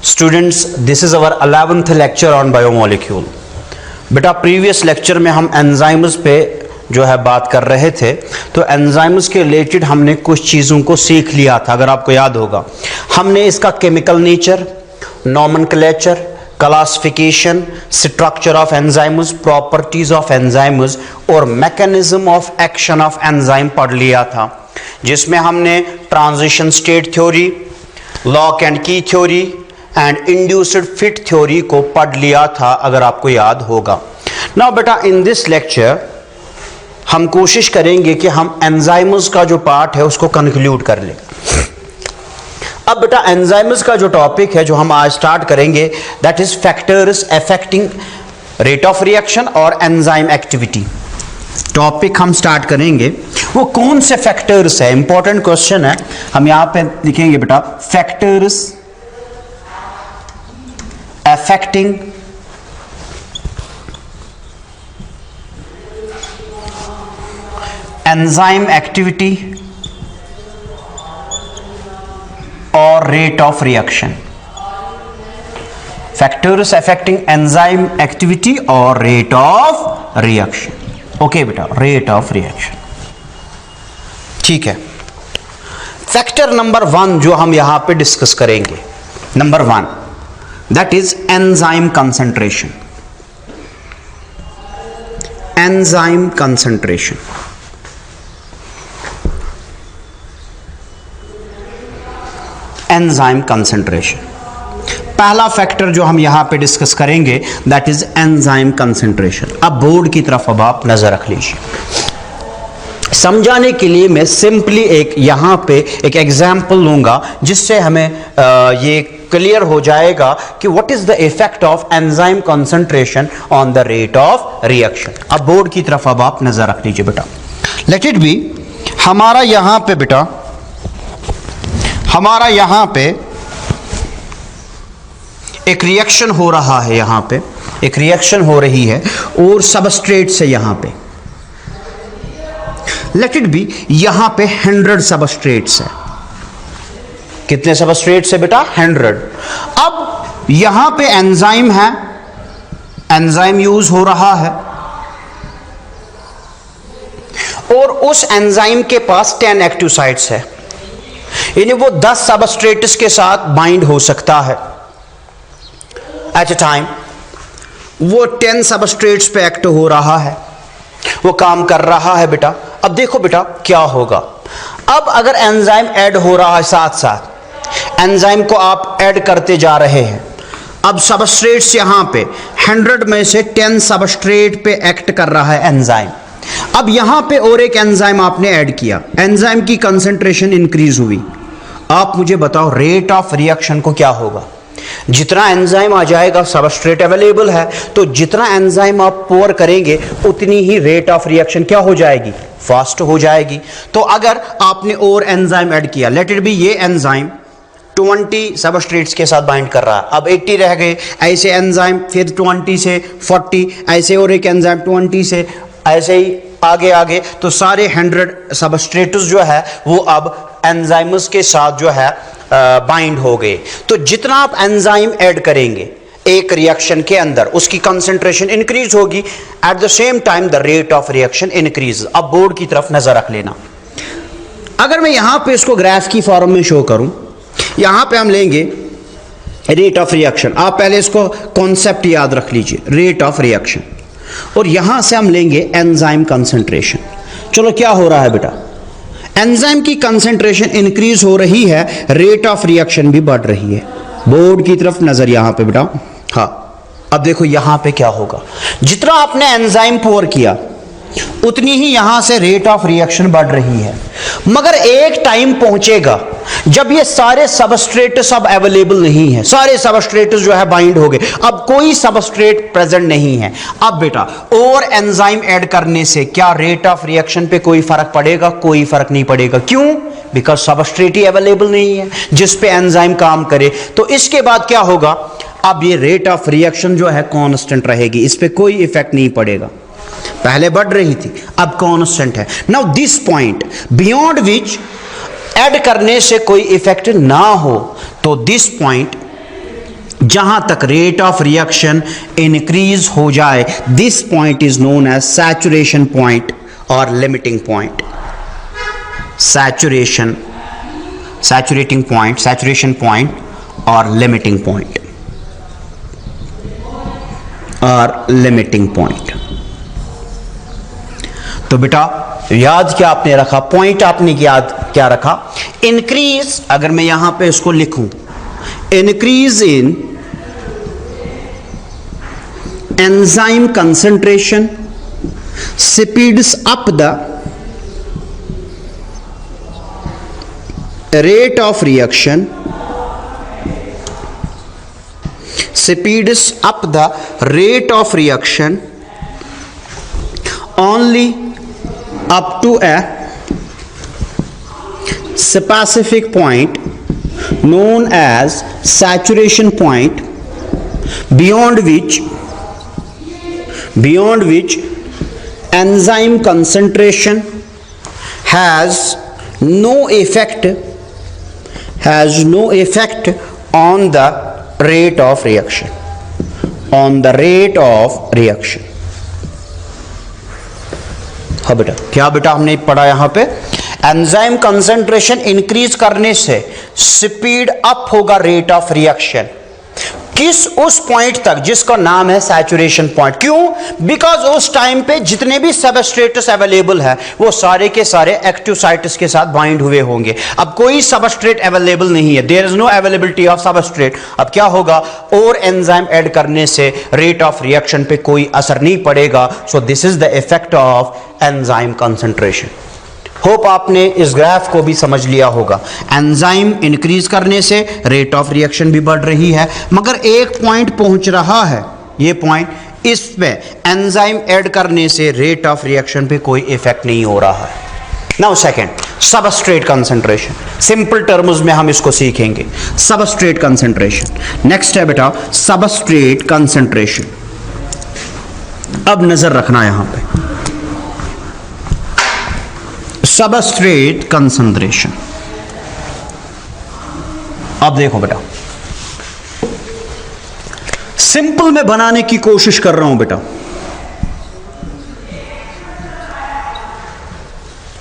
Students, this is our 11th lecture on biomolecule. बेटा previous lecture में हम enzymes पे जो है बात कर रहे थे, तो एंजाइम्स के रिलेटेड हमने कुछ चीज़ों को सीख लिया था। अगर आपको याद होगा, हमने इसका chemical nature, nomenclature, classification, structure of enzymes, properties of enzymes और mechanism of action of enzyme पढ़ लिया था, जिसमें हमने transition state theory, lock and key theory and induced fit theory को पढ़ लिया था, अगर आपको याद होगा। नाउ बेटा इन दिस लेक्चर हम कोशिश करेंगे कि हम एंजाइम्स का जो पार्ट है उसको कंक्लूड कर लें। अब बेटा एंजाइम्स का जो टॉपिक है जो हम आज स्टार्ट करेंगे, that is factors affecting rate of reaction और एंजाइम एक्टिविटी। टॉपिक हम स्टार्ट करेंगे, वो कौन से फैक्टर्स है, इंपॉर्टेंट क्वेश्चन है। हम यहां पे लिखेंगे बेटा फैक्टर्स अफेक्टिंग एंजाइम एक्टिविटी और rate of reaction. Factors affecting enzyme activity और रेट ऑफ रिएक्शन। ओके बेटा, रेट ऑफ रिएक्शन, ठीक है। फैक्टर नंबर 1 जो हम यहां पे डिस्कस करेंगे, number 1, that is enzyme concentration. Enzyme concentration, enzyme concentration. पहला फैक्टर जो हम यहां पे डिस्कस करेंगे दैट इज एंजाइम कंसंट्रेशन। अब बोर्ड की तरफ अब आप नजर रख लीजिए। समझाने के लिए मैं सिंपली एक यहां पे एक एग्जांपल लूंगा, जिससे हमें ये क्लियर हो जाएगा कि what is the effect of enzyme concentration on the rate of reaction. अब बोर्ड की तरफ अब आप नजर रख लीजिए बेटा। लेट इट बी, हमारा यहां पे बेटा, हमारा यहां पे एक रिएक्शन हो रहा है, यहां पे एक रिएक्शन हो रही है और सबस्ट्रेट से यहां पे, लेट इट बी, यहां पे 100 सबस्ट्रेट्स है। कितने सबस्ट्रेट्स है बेटा? 100। अब यहां पे एंजाइम है, एंजाइम यूज हो रहा है और उस एंजाइम के पास 10 एक्टिव साइट्स है, यानी वो 10 सबस्ट्रेट्स के साथ बाइंड हो सकता है एट ए टाइम। वो 10 सबस्ट्रेट्स पे एक्ट हो रहा है, वो काम कर रहा है बेटा। अब देखो बेटा क्या होगा, अब अगर एंजाइम ऐड हो रहा है, साथ साथ एंजाइम को आप ऐड करते जा रहे हैं। अब सबस्ट्रेट्स यहां पे 100 में से 10 सबस्ट्रेट पे एक्ट कर रहा है एंजाइम। अब यहां पे और एक एंजाइम आपने ऐड किया, एंजाइम की कंसंट्रेशन इंक्रीज हुई। आप मुझे बताओ रेट ऑफ रिएक्शन को क्या होगा? जितना एंजाइम आ जाएगा, सबस्ट्रेट अवेलेबल है, तो जितना एंजाइम आप पोर करेंगे उतनी ही रेट ऑफ रिएक्शन क्या हो जाएगी? फास्ट हो जाएगी। तो अगर आपने और एंजाइम ऐड किया, लेट इट बी ये एंजाइम 20 सबस्ट्रेट्स के साथ बाइंड कर रहा है, अब 80 रह गए, ऐसे एंजाइम फिर 20 से 40, ऐसे और एक एंजाइम 20 से, ऐसे ही आगे आगे, तो सारे 100 सबस्ट्रेट्स जो है वो अब एंजाइम्स के साथ जो है बाइंड हो गए। तो जितना आप एंजाइम ऐड करेंगे एक रिएक्शन के अंदर, उसकी कंसंट्रेशन इंक्रीज होगी, at the same time the rate of reaction increase. अब बोर्ड की तरफ नजर रख लेना। अगर मैं यहां पे इसको ग्राफ की फॉर्म में शो करूं, यहां पे हम लेंगे रेट ऑफ रिएक्शन। आप पहले इसको कॉन्सेप्ट याद रख लीजिए, रेट ऑफ रिएक्शन, और यहां से हम लेंगे एंजाइम कंसंट्रेशन। चलो क्या हो रहा है बेटा? एंजाइम की कंसंट्रेशन इंक्रीज हो रही है, रेट ऑफ रिएक्शन भी बढ़ रही है। बोर्ड की तरफ नजर यहां पे बेटा। हाँ, अब देखो यहां पे क्या होगा, जितना आपने एंजाइम पोर किया उतनी ही यहां से रेट ऑफ रिएक्शन बढ़ रही है। मगर एक टाइम पहुंचेगा जब ये सारे सबस्ट्रेट्स अब अवेलेबल नहीं है, सारे सबस्ट्रेट्स जो है बाइंड हो गए, अब कोई सबस्ट्रेट प्रेजेंट नहीं है। अब बेटा और एंजाइम ऐड करने से क्या रेट ऑफ रिएक्शन पे कोई फर्क पड़ेगा? कोई फर्क नहीं पड़ेगा। क्यों? बिकॉज सबस्ट्रेट ही अवेलेबल नहीं है जिस पे एंजाइम काम करे। तो इसके बाद क्या होगा, अब ये रेट ऑफ रिएक्शन जो है कांस्टेंट रहेगी, इस पे कोई इफेक्ट नहीं पड़ेगा। पहले बढ़ रही थी, अब कांस्टेंट है। Now this point beyond which add करने से कोई इफेक्ट ना हो, तो दिस पॉइंट जहां तक रेट ऑफ रिएक्शन इंक्रीज हो जाए, this point is known as saturation point और लिमिटिंग पॉइंट। सैचुरेशन पॉइंट और लिमिटिंग पॉइंट। तो बेटा याद क्या आपने रखा, पॉइंट आपने याद क्या रखा, इंक्रीज, अगर मैं यहां पे इसको लिखूं, increase in enzyme concentration speeds up the rate of reaction, speeds up the rate of reaction only up to a specific point known as saturation point, beyond which enzyme concentration has no effect on the rate of reaction, हाँ बेटा, क्या बेटा हमने पढ़ा यहां पे, enzyme concentration increase करने से स्पीड अप होगा रेट ऑफ रिएक्शन, किस, उस पॉइंट तक जिसका नाम है सैचुरेशन पॉइंट। क्यों? बिकॉज उस टाइम पे जितने भी सबस्ट्रेट्स अवेलेबल है वो सारे के सारे एक्टिव साइट्स के साथ बाइंड हुए होंगे। अब कोई सबस्ट्रेट अवेलेबल नहीं है, there is no availability of substrate. अब क्या होगा, और एंजाइम ऐड करने से रेट ऑफ रिएक्शन पे कोई असर नहीं पड़ेगा। सो this is the effect of enzyme concentration. Hope आपने इस ग्राफ को भी समझ लिया होगा। एंजाइम इंक्रीज करने से रेट ऑफ रिएक्शन भी बढ़ रही है, मगर एक पॉइंट पहुंच रहा है, ये पॉइंट, इसमें एंजाइम ऐड करने से रेट ऑफ रिएक्शन पे कोई इफेक्ट नहीं हो रहा है। Now second, substrate concentration. Simple terms में हम इसको सीखेंगे, सबस्ट्रेट कंसंट्रेशन। नेक्स्ट है बेटा सबस्ट्रेट कंसंट्रेशन। अब नजर रखना यहां पे, सबस्ट्रेट कंसंट्रेशन। अब देखो बेटा, सिंपल में बनाने की कोशिश कर रहा हूं बेटा।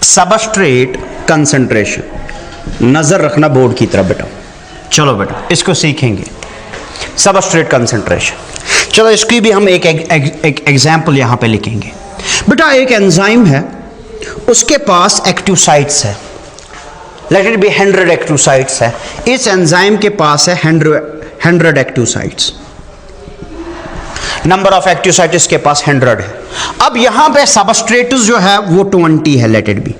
सबस्ट्रेट कंसंट्रेशन, नजर रखना बोर्ड की तरफ बेटा। चलो बेटा इसको सीखेंगे, सबस्ट्रेट कंसंट्रेशन। चलो इसकी भी हम एक एग्जांपल यहां पे लिखेंगे। बेटा एक एंजाइम है, उसके पास एक्टिव साइट्स है, late it B 100 active sites है। इस एंजाइम के पास है 100 active sites, number of active site इसके पास 100 है। अब यहां पे सबस्ट्रेट्स जो है वो 20 है, लेट इट बी।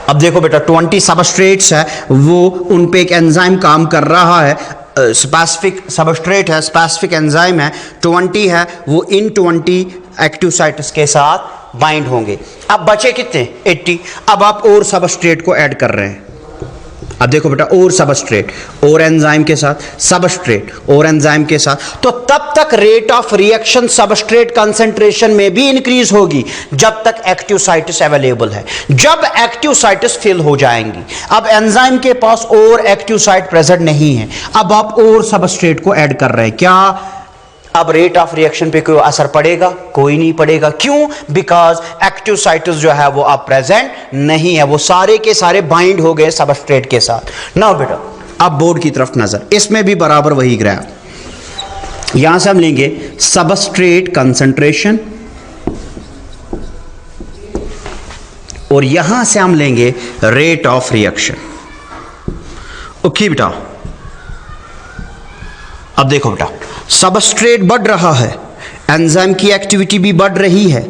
अब देखो बेटा 20 सबस्ट्रेट्स है, वो उन पे एक एंजाइम काम कर रहा है, स्पेसिफिक सबस्ट्रेट है, स्पेसिफिक एंजाइम है, 20 है, वो इन 20 एक्टिव साइट्स के साथ बाइंड होंगे। अब बचे कितने? 80। अब आप और सबस्ट्रेट को ऐड कर रहे हैं। अब देखो बेटा, और सबस्ट्रेट और एंजाइम के साथ, सबस्ट्रेट और एंजाइम के साथ, तो तब तक rate of reaction substrate concentration में भी इंक्रीज होगी जब तक एक्टिव साइट्स अवेलेबल है। जब एक्टिव साइट्स फिल हो जाएंगी, अब एंजाइम के पास और एक्टिव साइट प्रेजेंट नहीं है, अब आप और सबस्ट्रेट को ऐड कर रहे हैं, क्या अब रेट ऑफ रिएक्शन पे कोई असर पड़ेगा? कोई नहीं पड़ेगा। क्यों? बिकॉज एक्टिव साइट्स जो है वो अब प्रेजेंट नहीं है, वो सारे के सारे बाइंड हो गए सबस्ट्रेट के साथ। ना बेटा अब बोर्ड की तरफ नजर, इसमें भी बराबर वही ग्राफ। यहां से हम लेंगे सबस्ट्रेट कंसंट्रेशन और यहां से हम लेंगे रेट ऑफ रिएक्शन। ओके बेटा, अब देखो बेटा सबस्ट्रेट बढ़ रहा है, एंजाइम की एक्टिविटी भी बढ़ रही है,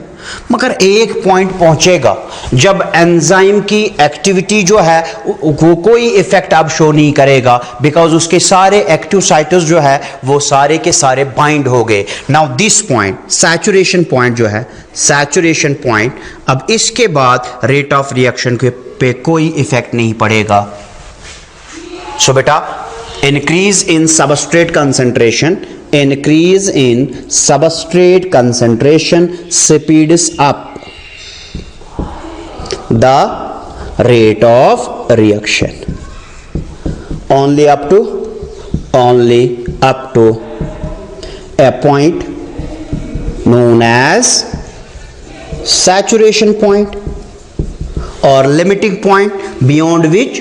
मगर एक पॉइंट पहुंचेगा जब एंजाइम की एक्टिविटी जो है वो कोई इफेक्ट अब शो नहीं करेगा, बिकॉज उसके सारे एक्टिव साइट्स जो है वो सारे के सारे बाइंड हो गए। Now this point saturation point जो है, सैचुरेशन पॉइंट, अब इसके बाद रेट ऑफ रिएक्शन पे कोई इफेक्ट नहीं पड़ेगा। सो बेटा increase in substrate concentration speeds up the rate of reaction. Only up to a point known as saturation point or limiting point, beyond which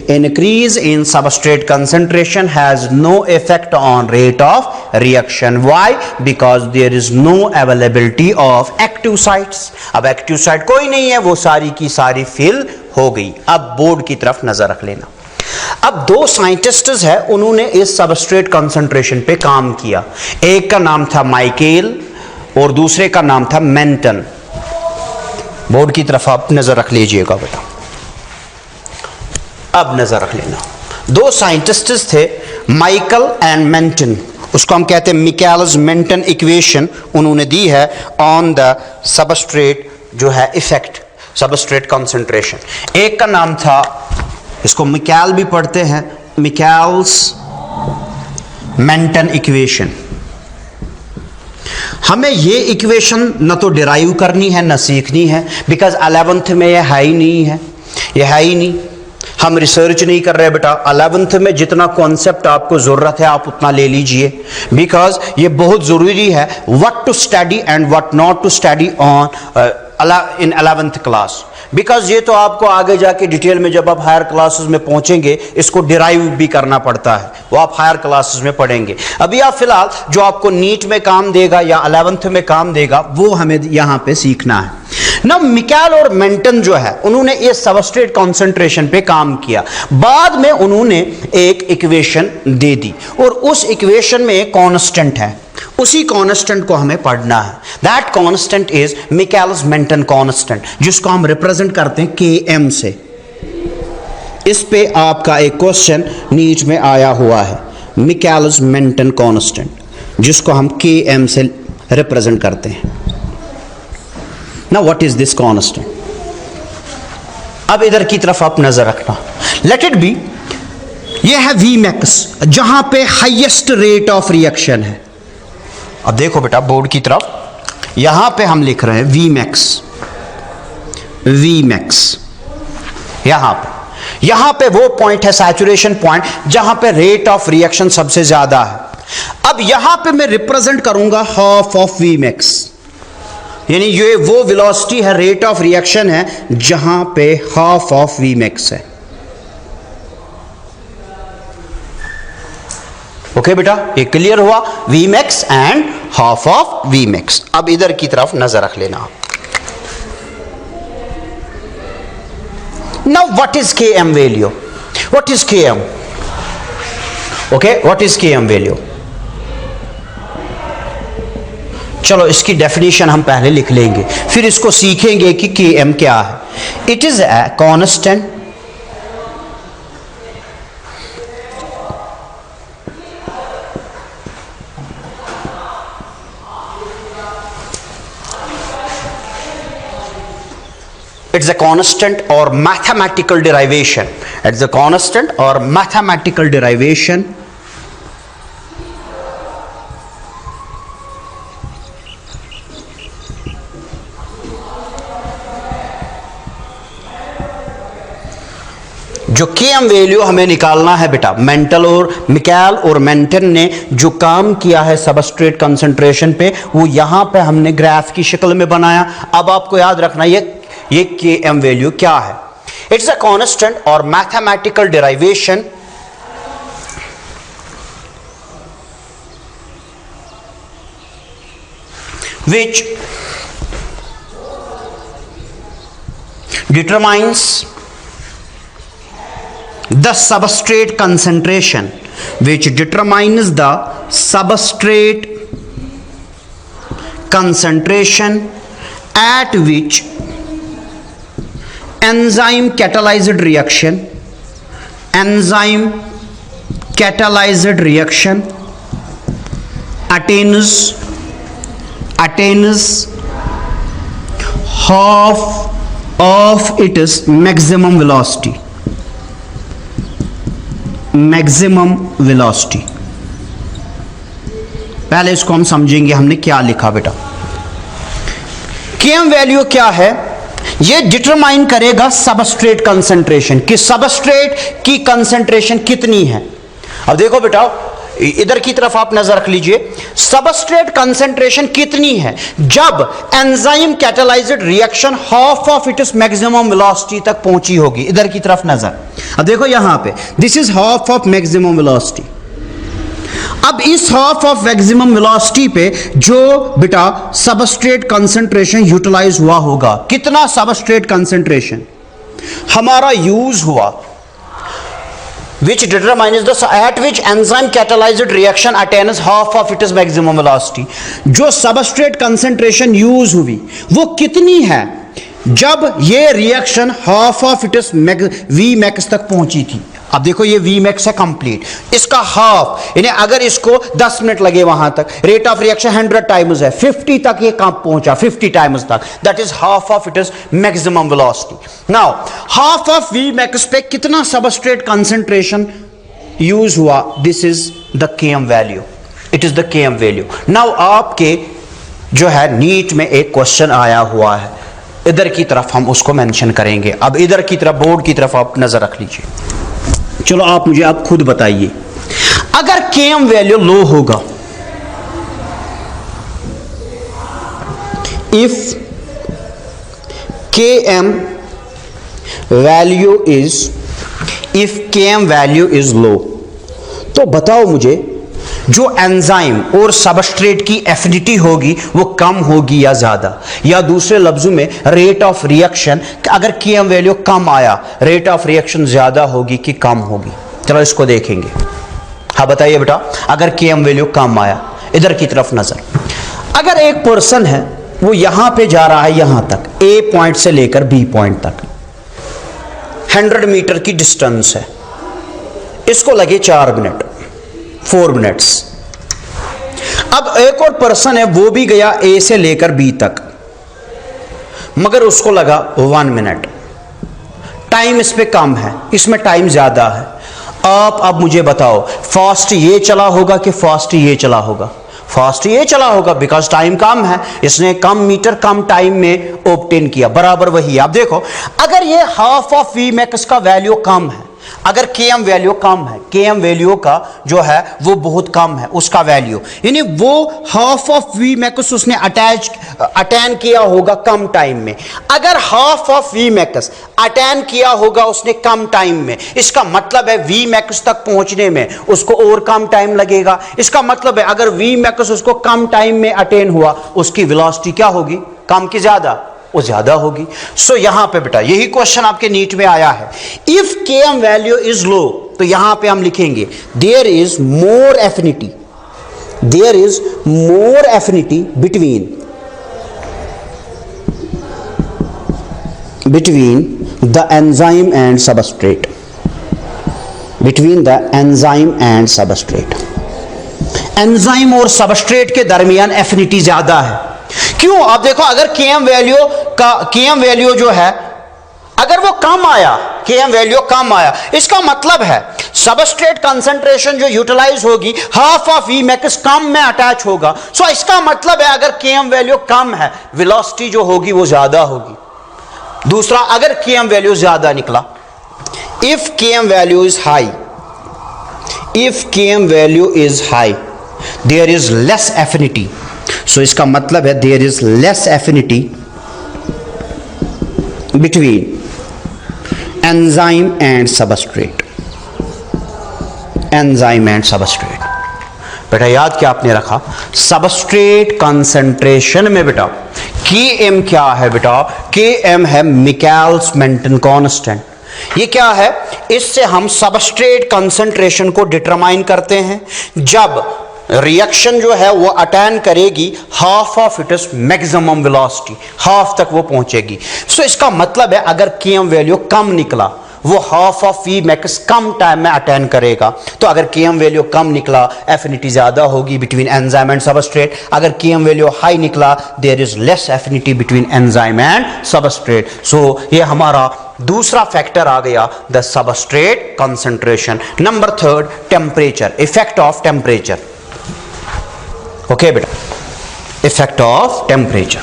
increase in substrate concentration has no effect on rate of reaction. Why? Because there is no availability of active sites. अब active site कोई नहीं है, वो सारी की सारी fill हो गई. अब बोर्ड की तरफ नजर रख लेना. अब दो साइंटिस्ट्स हैं, उन्होंने इस सबस्ट्रेट कंसंट्रेशन पे काम किया. एक का नाम था माइकेल और दूसरे का नाम था मेंटन. बोर्ड की तरफ आप नजर रख लीजिएगा बेटा. अब नजर रख लेना. दो साइंटिस्ट्स थे, माइकल एंड मेंटन. उसको हम कहते हैं मिकेल्स मेंटन इक्वेशन उन्होंने दी है ऑन द सबस्ट्रेट जो है इफेक्ट सबस्ट्रेट कंसंट्रेशन. एक का नाम था, इसको मिकेल भी पढ़ते हैं, मिकेल्स मेंटन इक्वेशन. हमें ये इक्वेशन न तो डिराइव करनी है न सीखनी है, बिकॉज 11th में ये है ही नहीं. हम रिसर्च नहीं कर रहे बेटा. 11th में जितना कॉन्सेप्ट आपको जरूरत है आप उतना ले लीजिए, बिकॉज ये बहुत जरूरी है what to study and what not to study on in 11th class. Because ये तो आपको आगे जाके डिटेल में जब आप हायर क्लासेस में पहुंचेंगे इसको डिराइव भी करना पड़ता है, वो आप हायर क्लासेस में पढ़ेंगे. अभी आप फिलहाल जो आपको नीट में काम देगा या 11th में काम देगा वो हमें यहां पे सीखना है ना. मिकेल और मेंटन जो है उन्होंने ये सबस्ट्रेट कंसंट्रेशन पे काम किया. बाद में उन्होंने एक इक्वेशन दे दी और उस इक्वेशन में एक कांस्टेंट है, उसी कांस्टेंट को हमें पढ़ना है. That constant is Michaelis Menten constant, जिसको हम रिप्रेजेंट करते हैं Km से. इस पे आपका एक क्वेश्चन नीट में आया हुआ है, मिकेल्स मेंटन कांस्टेंट, जिसको हम Km से रिप्रेजेंट करते हैं. Now what is this constant? अब इधर की तरफ आप नजर रखना. लेट इट बी, ये है Vmax, जहां पे हाईएस्ट रेट ऑफ रिएक्शन है. अब देखो बेटा बोर्ड की तरफ, यहां पे हम लिख रहे हैं Vmax. यहां पे वो पॉइंट है सैचुरेशन पॉइंट जहां पे रेट ऑफ रिएक्शन सबसे ज्यादा है. अब यहां पे मैं रिप्रेजेंट करूंगा हाफ ऑफ Vmax, यानी ये वो वेलोसिटी है, रेट ऑफ रिएक्शन है जहां पे हाफ ऑफ Vmax है. ओके बेटा, ये क्लियर हुआ, Vmax and half of Vmax. अब इधर की तरफ नजर रख लेना. Now what is Km value? What is Km? Okay, what is Km value? चलो इसकी डेफिनेशन हम पहले लिख लेंगे, फिर इसको सीखेंगे कि Km क्या है. It is a constant it's a constant or mathematical derivation. It's a constant or mathematical derivation जो Km वैल्यू हमें निकालना है बेटा. मिकेल और मेंटन ने जो काम किया है सबस्ट्रेट कंसंट्रेशन पे, वो यहां पे हमने ग्राफ की शक्ल में बनाया. अब आपको याद रखना ये Km वैल्यू क्या है. इट्स अ कांस्टेंट और mathematical derivation which determines the substrate concentration, which determines the substrate concentration at which enzyme catalyzed reaction attains half of its maximum velocity. पहले इसको हम समझेंगे हमने क्या लिखा बेटा. Km वैल्यू क्या है? ये डिटरमाइन करेगा सबस्ट्रेट कंसंट्रेशन कि सबस्ट्रेट की कंसंट्रेशन कितनी है। अब देखो बेटा, इधर की तरफ आप नजर रख लीजिए, सबस्ट्रेट कंसंट्रेशन कितनी है जब enzyme catalysed reaction half of its maximum velocity तक पहुंची होगी। इधर की तरफ नजर, अब देखो यहां पे this is half of maximum velocity. अब इस हाफ ऑफ मैक्सिमम वेलोसिटी पे जो बेटा सबस्ट्रेट कंसंट्रेशन यूटिलाइज हुआ होगा, कितना सबस्ट्रेट कंसंट्रेशन हमारा यूज हुआ, which determines the at which enzyme catalyzed reaction attains half of its maximum velocity। जो सबस्ट्रेट कंसंट्रेशन यूज हुई वो कितनी है जब ये reaction half of its V max तक पहुंची थी। अब देखो ये वी मैक्स है कंप्लीट, इसका हाफ, यानी अगर इसको 10 मिनट लगे वहां तक, रेट ऑफ रिएक्शन 100 टाइम्स है, 50 तक ये कब पहुंचा, 50 टाइम्स तक, that is half of it is maximum velocity. Now half of V max पे कितना सबस्ट्रेट कंसंट्रेशन यूज हुआ, this is the KM value, it is the KM value. Now आपके जो है नीट में एक क्वेश्चन आया हुआ है, इधर की तरफ हम उसको मेंशन करेंगे। अब इधर की तरफ बोर्ड की तरफ आप नजर रख लीजिए। चलो आप मुझे आप खुद बताइए, अगर केएम वैल्यू लो होगा, if KM value is low, तो बताओ मुझे जो एंजाइम और सबस्ट्रेट की एफिनिटी होगी वो कम होगी या ज्यादा, या दूसरे लफ्जों में रेट ऑफ रिएक्शन, अगर केएम वैल्यू कम आया रेट ऑफ रिएक्शन ज्यादा होगी कि कम होगी। चलो इसको देखेंगे। हाँ बताइए बेटा, अगर केएम वैल्यू कम आया, इधर की तरफ नजर, अगर एक पर्सन है वो यहां पे जा रहा है यहां तक, ए पॉइंट से लेकर बी पॉइंट तक 100 मीटर की डिस्टेंस है, इसको लगे 4 मिनट 4 मिनट्स। अब एक और पर्सन है वो भी गया ए से लेकर बी तक, मगर उसको लगा 1 मिनट, टाइम इस पे कम है, इसमें टाइम ज्यादा है। आप अब मुझे बताओ फास्ट ये चला होगा कि फास्ट ये चला होगा? फास्ट ये चला होगा, बिकॉज टाइम कम है, इसने कम मीटर कम टाइम में ऑब्टेन किया, बराबर वही। आप देखो अगर ये हाफ ऑफ वी मैक्स का वैल्यू कम है, अगर केएम वैल्यू कम है, केएम वैल्यू का जो है वो बहुत कम है उसका वैल्यू, यानी वो हाफ ऑफ वी मैक्स उसने अटेन किया होगा कम टाइम में। अगर half of V max attain किया होगा उसने कम टाइम में, इसका मतलब है वी मैक्स तक पहुंचने में उसको और कम टाइम लगेगा। इसका मतलब है अगर वी मैक्स उसको कम टाइम में अटेन हुआ, उसकी वेलोसिटी क्या होगी, कम की ज्यादा, वो ज्यादा होगी। सो यहां पे बेटा यही क्वेश्चन आपके नीट में आया है, if KM value is low, तो यहां पे हम लिखेंगे there is more affinity, there is more affinity between the enzyme and substrate, between the enzyme and substrate. Enzyme और सबस्ट्रेट के दरमियान एफिनिटी ज्यादा है। क्यों? आप देखो अगर केएम वैल्यू जो है अगर वो कम आया, केएम वैल्यू कम आया, इसका मतलब है सबस्ट्रेट कंसंट्रेशन जो यूटिलाइज होगी हाफ ऑफ वी मैक्स कम में अटैच होगा। सो इसका मतलब है अगर केएम वैल्यू कम है, वेलोसिटी जो होगी वो ज्यादा होगी। दूसरा, अगर केएम वैल्यू ज्यादा निकला, if KM value is high, if KM value is high there is less affinity. So इसका मतलब है there is less affinity between enzyme and substrate, enzyme and substrate. बेटा याद क्या आपने रखा, सबस्ट्रेट कंसंट्रेशन में बेटा केएम क्या है बेटा, केएम है मिकेल्स मेंटन कांस्टेंट। ये क्या है, इससे हम सबस्ट्रेट कंसंट्रेशन को डिटरमाइन करते हैं जब रिएक्शन जो है वो अटेन करेगी half of its maximum velocity, half तक वो पहुंचेगी। सो इसका मतलब है अगर केएम वैल्यू कम निकला, वो हाफ ऑफ वी मैक्स कम टाइम में अटेन करेगा। तो अगर केएम वैल्यू कम निकला, एफिनिटी ज्यादा होगी बिटवीन एंजाइम एंड सबस्ट्रेट। अगर केएम वैल्यू हाई निकला, there is less affinity between enzyme and substrate. So ये हमारा दूसरा फैक्टर आ गया, the substrate concentration. Number 3, temperature, effect of temperature. Okay बेटा, effect of temperature.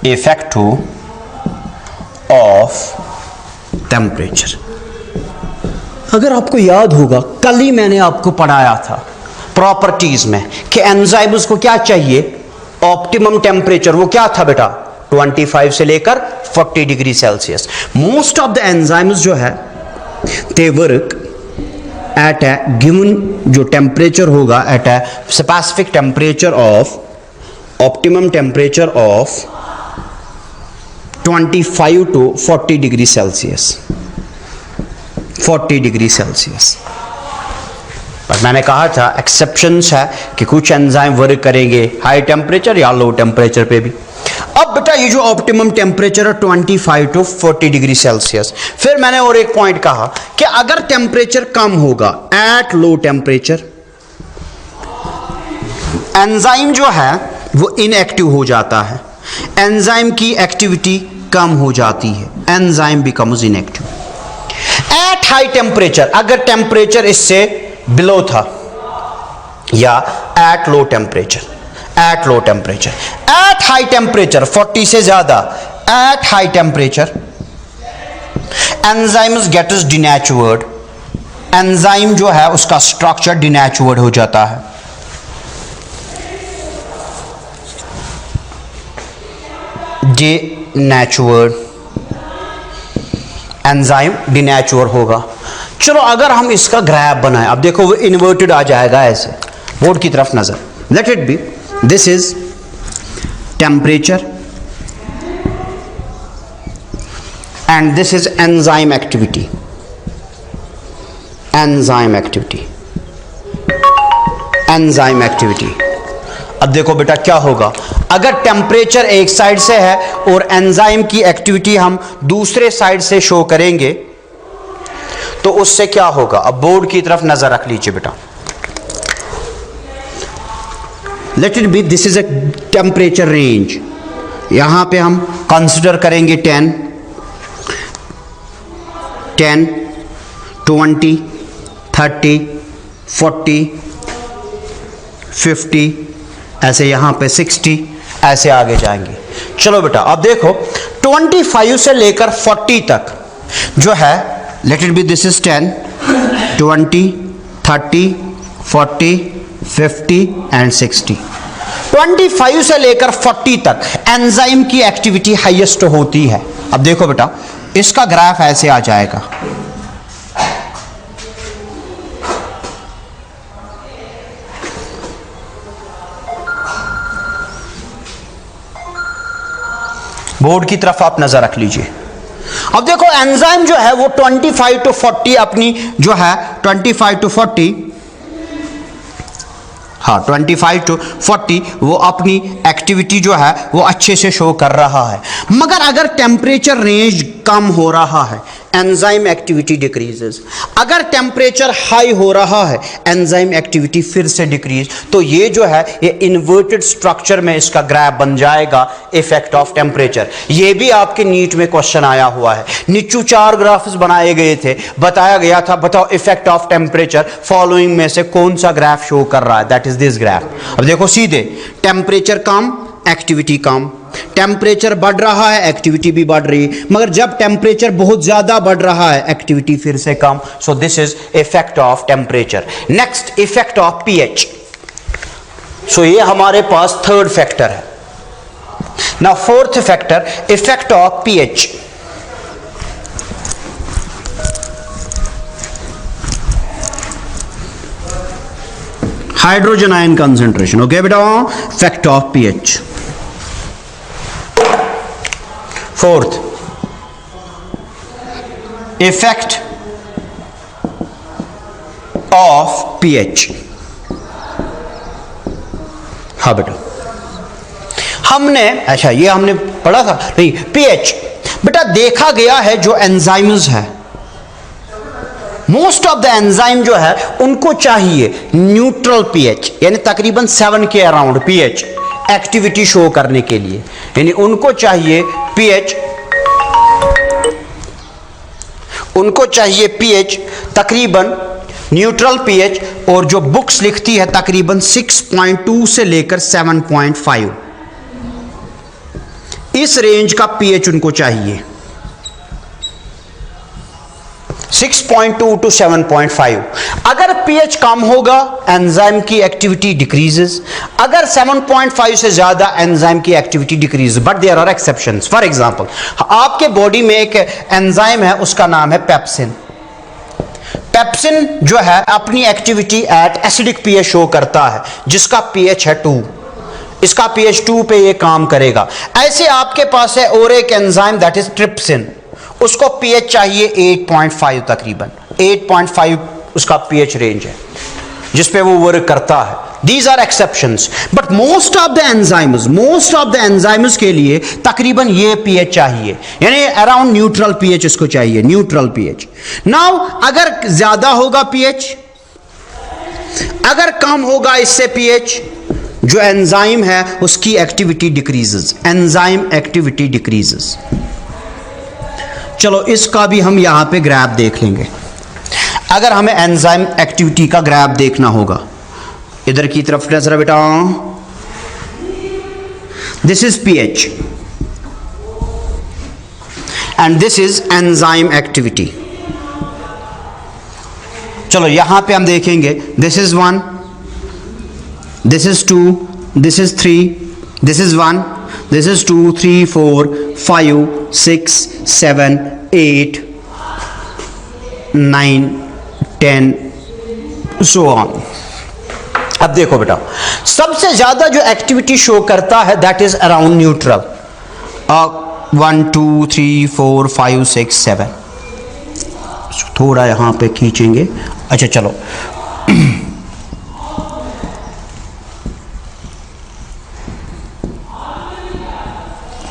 Effective of temperature. अगर आपको याद होगा, कल ही मैंने आपको पढ़ाया था प्रॉपर्टीज में कि एंजाइम्स को क्या चाहिए, ऑप्टिमम टेम्परेचर। वो क्या था बेटा, 25 से लेकर 40 degree Celsius. Most of the enzymes जो है they work at a given जो टेम्परेचर होगा, at a specific temperature of optimum temperature of 25 to 40 degree Celsius, 40 degree Celsius. पर मैंने कहा था एक्सेप्शंस है कि कुछ एंजाइम वर्क करेंगे हाई टेम्परेचर या लो टेम्परेचर पे भी। अब बेटा ये जो ऑप्टिमम टेम्परेचर है 25 to 40 डिग्री सेल्सियस। फिर मैंने और एक पॉइंट कहा कि अगर टेम्परेचर कम होगा एट लो टेम्परेचर, एंजाइम जो है वो इनएक्टिव हो जाता है, एंजाइम की एक्टिविटी कम हो जाती है, enzyme becomes inactive. At high temperature, अगर टेम्परेचर इससे बिलो था, या at low temperature, at low temperature, at high temperature 40 से ज्यादा, at high temperature enzymes gets denatured, enzyme जो है उसका स्ट्रक्चर डिनैचुर्ड हो जाता है। डिनैचुर्ड, एंजाइम डिनैचुर होगा। चलो अगर हम इसका ग्राफ बनाएं, अब देखो वो इन्वर्टेड आ जाएगा ऐसे, बोर्ड की तरफ नजर। Late it be, this is temperature and this is enzyme activity, enzyme activity, enzyme activity. अब देखो बेटा क्या होगा, अगर टेम्परेचर एक साइड से है और एंजाइम की एक्टिविटी हम दूसरे साइड से शो करेंगे तो उससे क्या होगा। अब बोर्ड की तरफ नजर रख लीजिए बेटा। Late it be, this is a temperature range. यहां पे हम कंसिडर करेंगे 10, 20, 30, 40, 50, ऐसे यहां पे 60, ऐसे आगे जाएंगे। चलो बेटा अब देखो 25 से लेकर 40 तक जो है, late it be, this is 10, 20, 30, 40, 50 and 60। 25 से लेकर 40 तक एंजाइम की एक्टिविटी हाईएस्ट होती है। अब देखो बेटा इसका ग्राफ ऐसे आ जाएगा। बोर्ड की तरफ आप नजर रख लीजिए। अब देखो एंजाइम जो है वो 25 to 40 अपनी जो है 25 to 40, हाँ 25 to 40 वो अपनी एक्टिविटी जो है वो अच्छे से शो कर रहा है। मगर अगर टेम्परेचर रेंज कम हो रहा है, एंजाइम एक्टिविटी डिक्रीजेस। अगर टेम्परेचर हाई हो रहा है, एंजाइम एक्टिविटी फिर से डिक्रीज। तो ये जो है ये इन्वर्टेड स्ट्रक्चर में इसका ग्राफ बन जाएगा, इफेक्ट ऑफ टेम्परेचर। ये भी आपके नीट में क्वेश्चन आया हुआ है। नीचे 4 ग्राफ्स बनाए गए थे, बताया गया था बताओ इफेक्ट ऑफ टेम्परेचर फॉलोइंग में से कौन सा ग्राफ शो कर रहा है, दैट इज दिस ग्राफ। अब देखो सीधे टेम्परेचर कम, एक्टिविटी कम, टेम्परेचर बढ़ रहा है, एक्टिविटी भी बढ़ रही है। मगर जब टेम्परेचर बहुत ज्यादा बढ़ रहा है, एक्टिविटी फिर से कम। So this is effect of temperature. Next effect of pH. सो ये हमारे पास थर्ड फैक्टर है। Now fourth factor, effect of pH. Hydrogen ion concentration. Okay बेटा, effect of pH. Fourth, effect of pH. हाँ बेटा हमने, अच्छा ये हमने पढ़ा था नहीं, पीएच बेटा देखा गया है जो एंजाइम्स है, मोस्ट ऑफ द एंजाइम जो है उनको चाहिए न्यूट्रल पीएच, यानी तकरीबन 7 के अराउंड पीएच एक्टिविटी शो करने के लिए। यानी उनको चाहिए पीएच, उनको चाहिए पीएच तकरीबन न्यूट्रल पीएच, और जो बुक्स लिखती है तकरीबन 6.2 से लेकर 7.5। इस रेंज का पीएच उनको चाहिए 6.2 टू 7.5। अगर पीएच कम होगा एंजाइम की एक्टिविटी डिक्रीजेस, अगर 7.5 से ज्यादा एंजाइम की activity decrease. But there are exceptions. For example, आपके बॉडी में एक एंजाइम है, उसका नाम है पेप्सिन। पेप्सिन जो है अपनी activity at acidic pH show करता है, जिसका पीएच है 2। इसका पीएच 2 पे ये काम करेगा। ऐसे आपके पास है और एक एंजाइम दैट इज ट्रिप्सिन, उसको पीएच चाहिए 8.5, तकरीबन 8.5 उसका पीएच रेंज है जिस पे वो वर्क करता है। These are exceptions, but most of the enzymes के लिए तकरीबन ये पीएच चाहिए, यानी अराउंड न्यूट्रल पीएच इसको चाहिए, न्यूट्रल पीएच। नाउ अगर ज्यादा होगा पीएच, अगर कम होगा इससे पीएच, जो एंजाइम है उसकी activity decreases, enzyme activity decreases. चलो इसका भी हम यहां पे ग्राफ देख लेंगे। अगर हमें एंजाइम एक्टिविटी का ग्राफ देखना होगा, इधर की तरफ नजर बेटा, this is pH and this is enzyme activity. चलो यहां पे हम देखेंगे, this is 1, this is 2, this is 3, this is 1, this is 2, 3, 4, 5, 6, 7, 8, 9, 10, so on। अब देखो बेटा, सबसे ज्यादा जो एक्टिविटी शो करता है दैट इज अराउंड न्यूट्रल। 1, 2, 3, 4, 5, 6, 7। थोड़ा यहां पे खींचेंगे। अच्छा चलो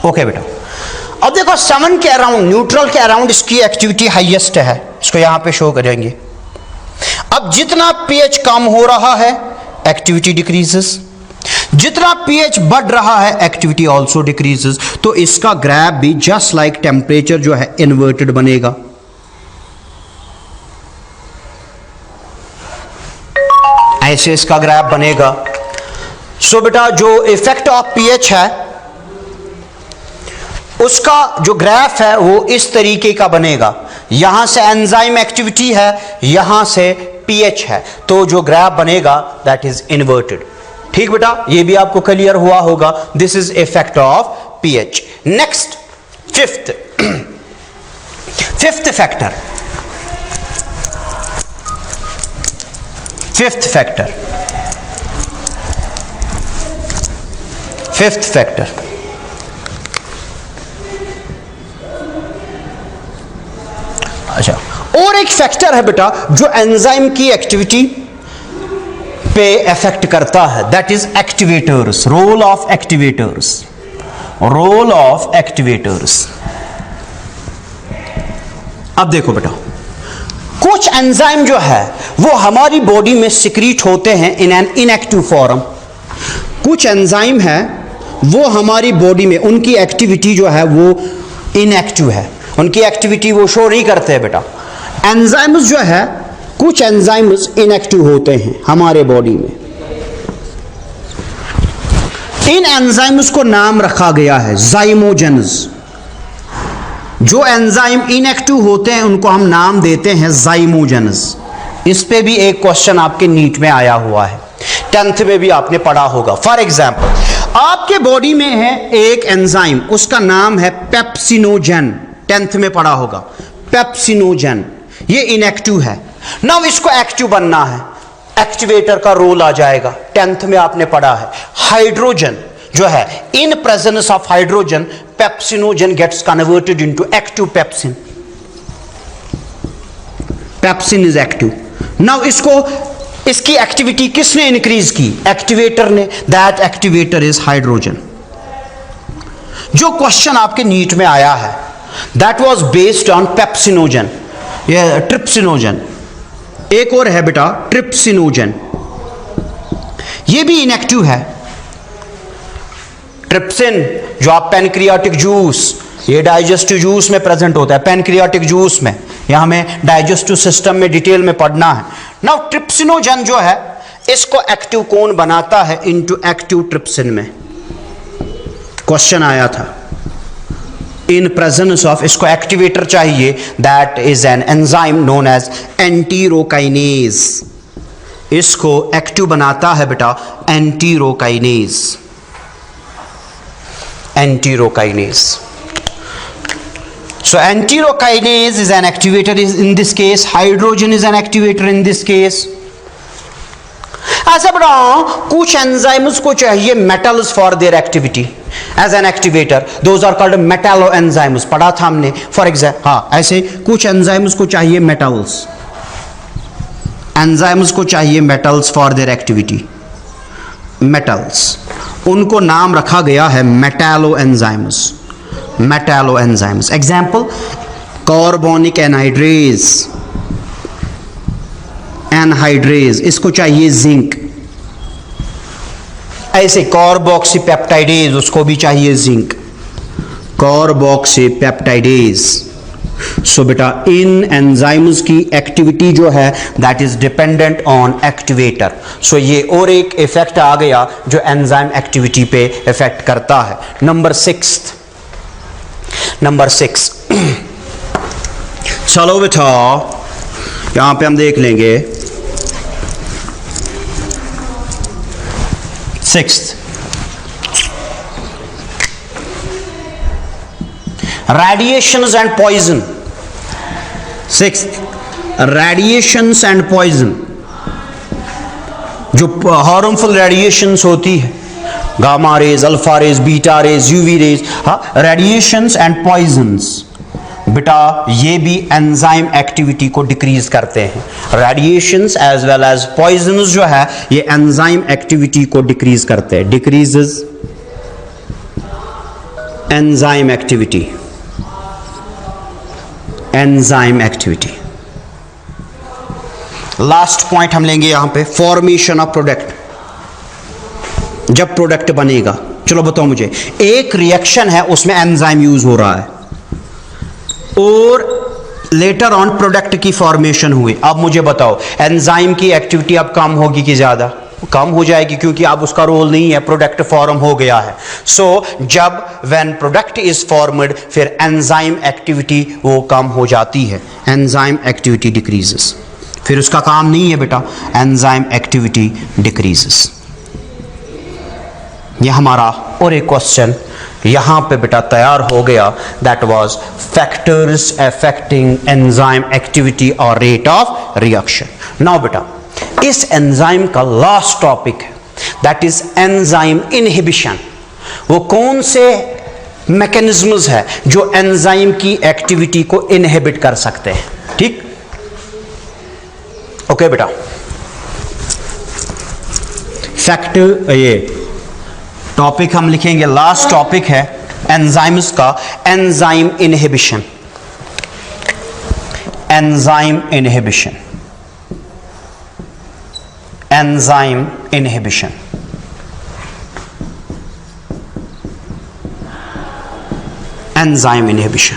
ओके बेटा, अब देखो 7 के अराउंड, न्यूट्रल के अराउंड इसकी एक्टिविटी हाईएस्ट है, इसको यहां पे शो करेंगे। अब जितना पीएच कम हो रहा है एक्टिविटी डिक्रीजेस, जितना पीएच बढ़ रहा है एक्टिविटी आल्सो डिक्रीजेस। तो इसका ग्राफ भी जस्ट लाइक टेम्परेचर जो है इन्वर्टेड बनेगा। ऐसे इसका ग्राफ बनेगा। सो बेटा जो इफेक्ट ऑफ पीएच है उसका जो ग्राफ है वो इस तरीके का बनेगा। यहां से एंजाइम एक्टिविटी है, यहां से पीएच है, तो जो ग्राफ बनेगा दैट इज इन्वर्टेड। ठीक बेटा, ये भी आपको क्लियर हुआ होगा। This is effect of pH. Next fifth factor, fifth factor अच्छा, और एक फैक्टर है बेटा जो एंजाइम की एक्टिविटी पे इफेक्ट करता है, that is activators. Role of activators. अब देखो बेटा, कुछ एंजाइम जो है वो हमारी बॉडी में सिक्रीट होते हैं इन एन इनएक्टिव फॉर्म। कुछ एंजाइम है वो हमारी बॉडी में, उनकी एक्टिविटी जो है वो इनएक्टिव है, उनकी एक्टिविटी वो शो नहीं करते हैं बेटा। एंजाइम्स जो है, कुछ एंजाइम्स इनएक्टिव होते हैं हमारे बॉडी में। इन एंजाइम्स को नाम रखा गया है जाइमोजेन्स। जो एंजाइम इनएक्टिव होते हैं उनको हम नाम देते हैं जाइमोजेन्स। इस पे भी एक क्वेश्चन आपके नीट में आया हुआ है, 10th में भी आपने पढ़ा होगा। फॉर एग्जाम्पल, आपके बॉडी में है एक एंजाइम, उसका नाम है पेप्सिनोजेन। 10th में पढ़ा होगा पेप्सिनोजेन। ये इनएक्टिव है। नाउ इसको एक्टिव बनना है, एक्टिवेटर का रोल आ जाएगा। 10th में आपने पढ़ा है हाइड्रोजन जो है, in presence of hydrogen pepsinogen gets converted into active pepsin. Pepsin is active. Now इसकी एक्टिविटी किसने इंक्रीज की? एक्टिवेटर ने। That activator is hydrogen. जो क्वेश्चन आपके नीट में आया है that was based on pepsinogen, ये ट्रिप्सिनोजेन। एक और है बेटा ट्रिप्सिनोजेन, ये भी इनएक्टिव है। ट्रिप्सिन जो आप पैनक्रियाटिक जूस, ये डाइजेस्टिव जूस में प्रेजेंट होता है, पैनक्रियाटिक जूस में, या हमें डाइजेस्टिव सिस्टम में डिटेल में पढ़ना है। नाउ ट्रिप्सिनोजेन जो है इसको एक्टिव कौन बनाता है? इनटू एक्टिव ट्रिप्सिन में क्वेश्चन आया था। इन प्रेजेंस ऑफ, इसको एक्टिवेटर चाहिए, that is an enzyme known as enterokinase. इसको एक्टिव बनाता है बेटा enterokinase, enterokinase. So enterokinase is an activator in this case, hydrogen is an activator in this case. ऐसा बड़ा कुछ एंजाइम्स को चाहिए metals for their activity as an activator, those are called metallo enzymes, पढ़ा था हमने। फॉर एग्जाम्पल हाँ, ऐसे कुछ एंजाइम्स को चाहिए मेटल्स, एंजाइम्स को चाहिए metals for their activity, metals, उनको नाम रखा गया है metallo enzymes, metallo enzymes. Example carbonic anhydrase, anhydrase, इसको चाहिए जिंक। ऐसे कार्बोक्सीपेप्टाइडेज, उसको भी चाहिए जिंक, कार्बोक्सीपेप्टाइडेज। सो बेटा इन एंजाइम्स की एक्टिविटी जो है that is dependent on activator. So ये और एक इफेक्ट आ गया जो एंजाइम एक्टिविटी पे इफेक्ट करता है। नंबर 6, चलो बेटा यहां पे हम देख लेंगे 6th, radiations and poison। 6th, radiations and poison, जो हार्मफुल रेडिएशंस होती है, gamma rays, alpha rays, beta rays, UV rays, हाँ, रेडिएशंस एंड पॉइजन्स बेटा ये भी एंजाइम एक्टिविटी को डिक्रीज करते हैं। Radiations as well as poisons जो है ये एंजाइम एक्टिविटी को डिक्रीज करते हैं, decreases enzyme activity, enzyme activity. Last point हम लेंगे यहां पे, फॉर्मेशन ऑफ प्रोडक्ट। जब प्रोडक्ट बनेगा, चलो बताओ मुझे, एक रिएक्शन है उसमें एंजाइम यूज हो रहा है और लेटर ऑन प्रोडक्ट की फॉर्मेशन हुई। अब मुझे बताओ एंजाइम की एक्टिविटी अब कम होगी कि ज्यादा? कम हो जाएगी, क्योंकि अब उसका रोल नहीं है, प्रोडक्ट फॉर्म हो गया है। सो जब व्हेन प्रोडक्ट इज फॉर्मड फिर एंजाइम एक्टिविटी वो कम हो जाती है, एंजाइम एक्टिविटी डिक्रीजेस, फिर उसका काम नहीं है बेटा, एंजाइम एक्टिविटी डिक्रीजेस। यह हमारा और एक क्वेश्चन यहां पे बेटा तैयार हो गया, that was factors affecting enzyme activity और रेट ऑफ रिएक्शन। नाउ बेटा इस एंजाइम का लास्ट टॉपिक है, दैट इज एंजाइम इनहिबिशन। वो कौन से मैकेनिज्म्स है जो एंजाइम की एक्टिविटी को इनहिबिट कर सकते हैं? ठीक, ओके बेटा, फैक्टर, ये टॉपिक हम लिखेंगे, लास्ट टॉपिक है एंजाइम्स का, enzyme inhibition, enzyme inhibition, enzyme inhibition. Enzyme inhibition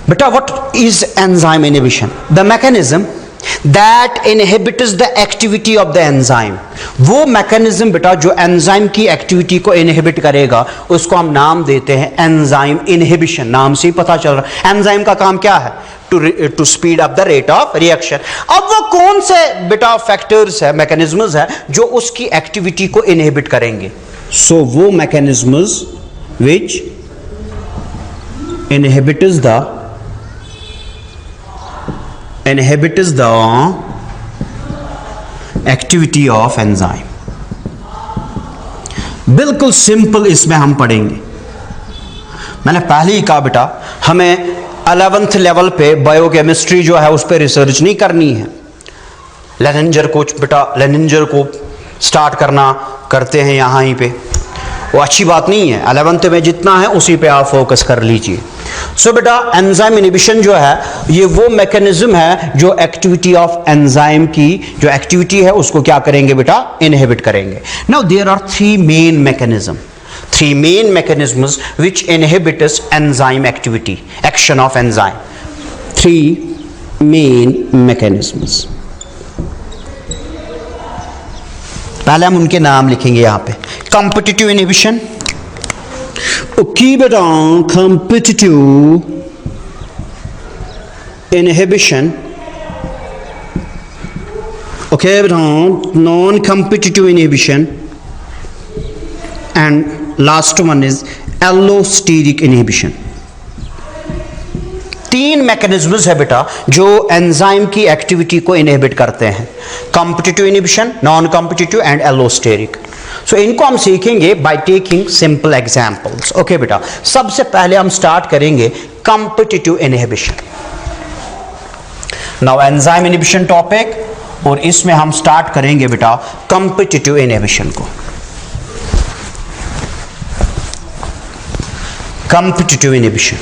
बेटा, what is enzyme inhibition? The mechanism that inhibits the activity of the enzyme। वो मैकेनिज्म बेटा जो एंजाइम की एक्टिविटी को इनहिबिट करेगा उसको हम नाम देते हैं एंजाइम इनहिबिशन। नाम से ही पता चल रहा है एंजाइम का काम क्या है, to speed up the rate of reaction. अब वो कौन से बेटा फैक्टर्स है, मैकेनिज्म्स है जो उसकी एक्टिविटी को इनहिबिट करेंगे? सो वो mechanisms which inhibits the activity of enzyme। बिल्कुल सिंपल इसमें हम पढ़ेंगे। मैंने पहले ही कहा बेटा हमें 11th लेवल पे बायोकेमिस्ट्री जो है उस पर रिसर्च नहीं करनी है। लेनिंजर को स्टार्ट करते हैं यहाँ ही पे, वो अच्छी बात नहीं है। 11th में जितना है उसी पे आप फोकस कर लीजिए। सो बेटा एंजाइम इनहिबिशन जो है ये वो मैकेनिज्म है जो एक्टिविटी ऑफ एंजाइम की जो एक्टिविटी है उसको क्या करेंगे बेटा, इनहिबिट करेंगे। Now there are three main mechanisms which inhibits enzyme activity, action of enzyme। 3 main mechanisms। पहले हम उनके नाम लिखेंगे यहां पे, competitive inhibition, keep it on competitive inhibition, okay, but on non-competitive inhibition, and last one is allosteric inhibition. तीन mechanisms है बेटा जो एंजाइम की एक्टिविटी को इनहिबिट करते हैं, competitive inhibition, non competitive and allosteric. So इनको हम सीखेंगे by taking simple examples. Okay बेटा, सबसे पहले हम स्टार्ट करेंगे competitive inhibition. Now enzyme inhibition topic, और इसमें हम स्टार्ट करेंगे बेटा कॉम्पिटिटिव इनहिबिशन को. Competitive inhibition,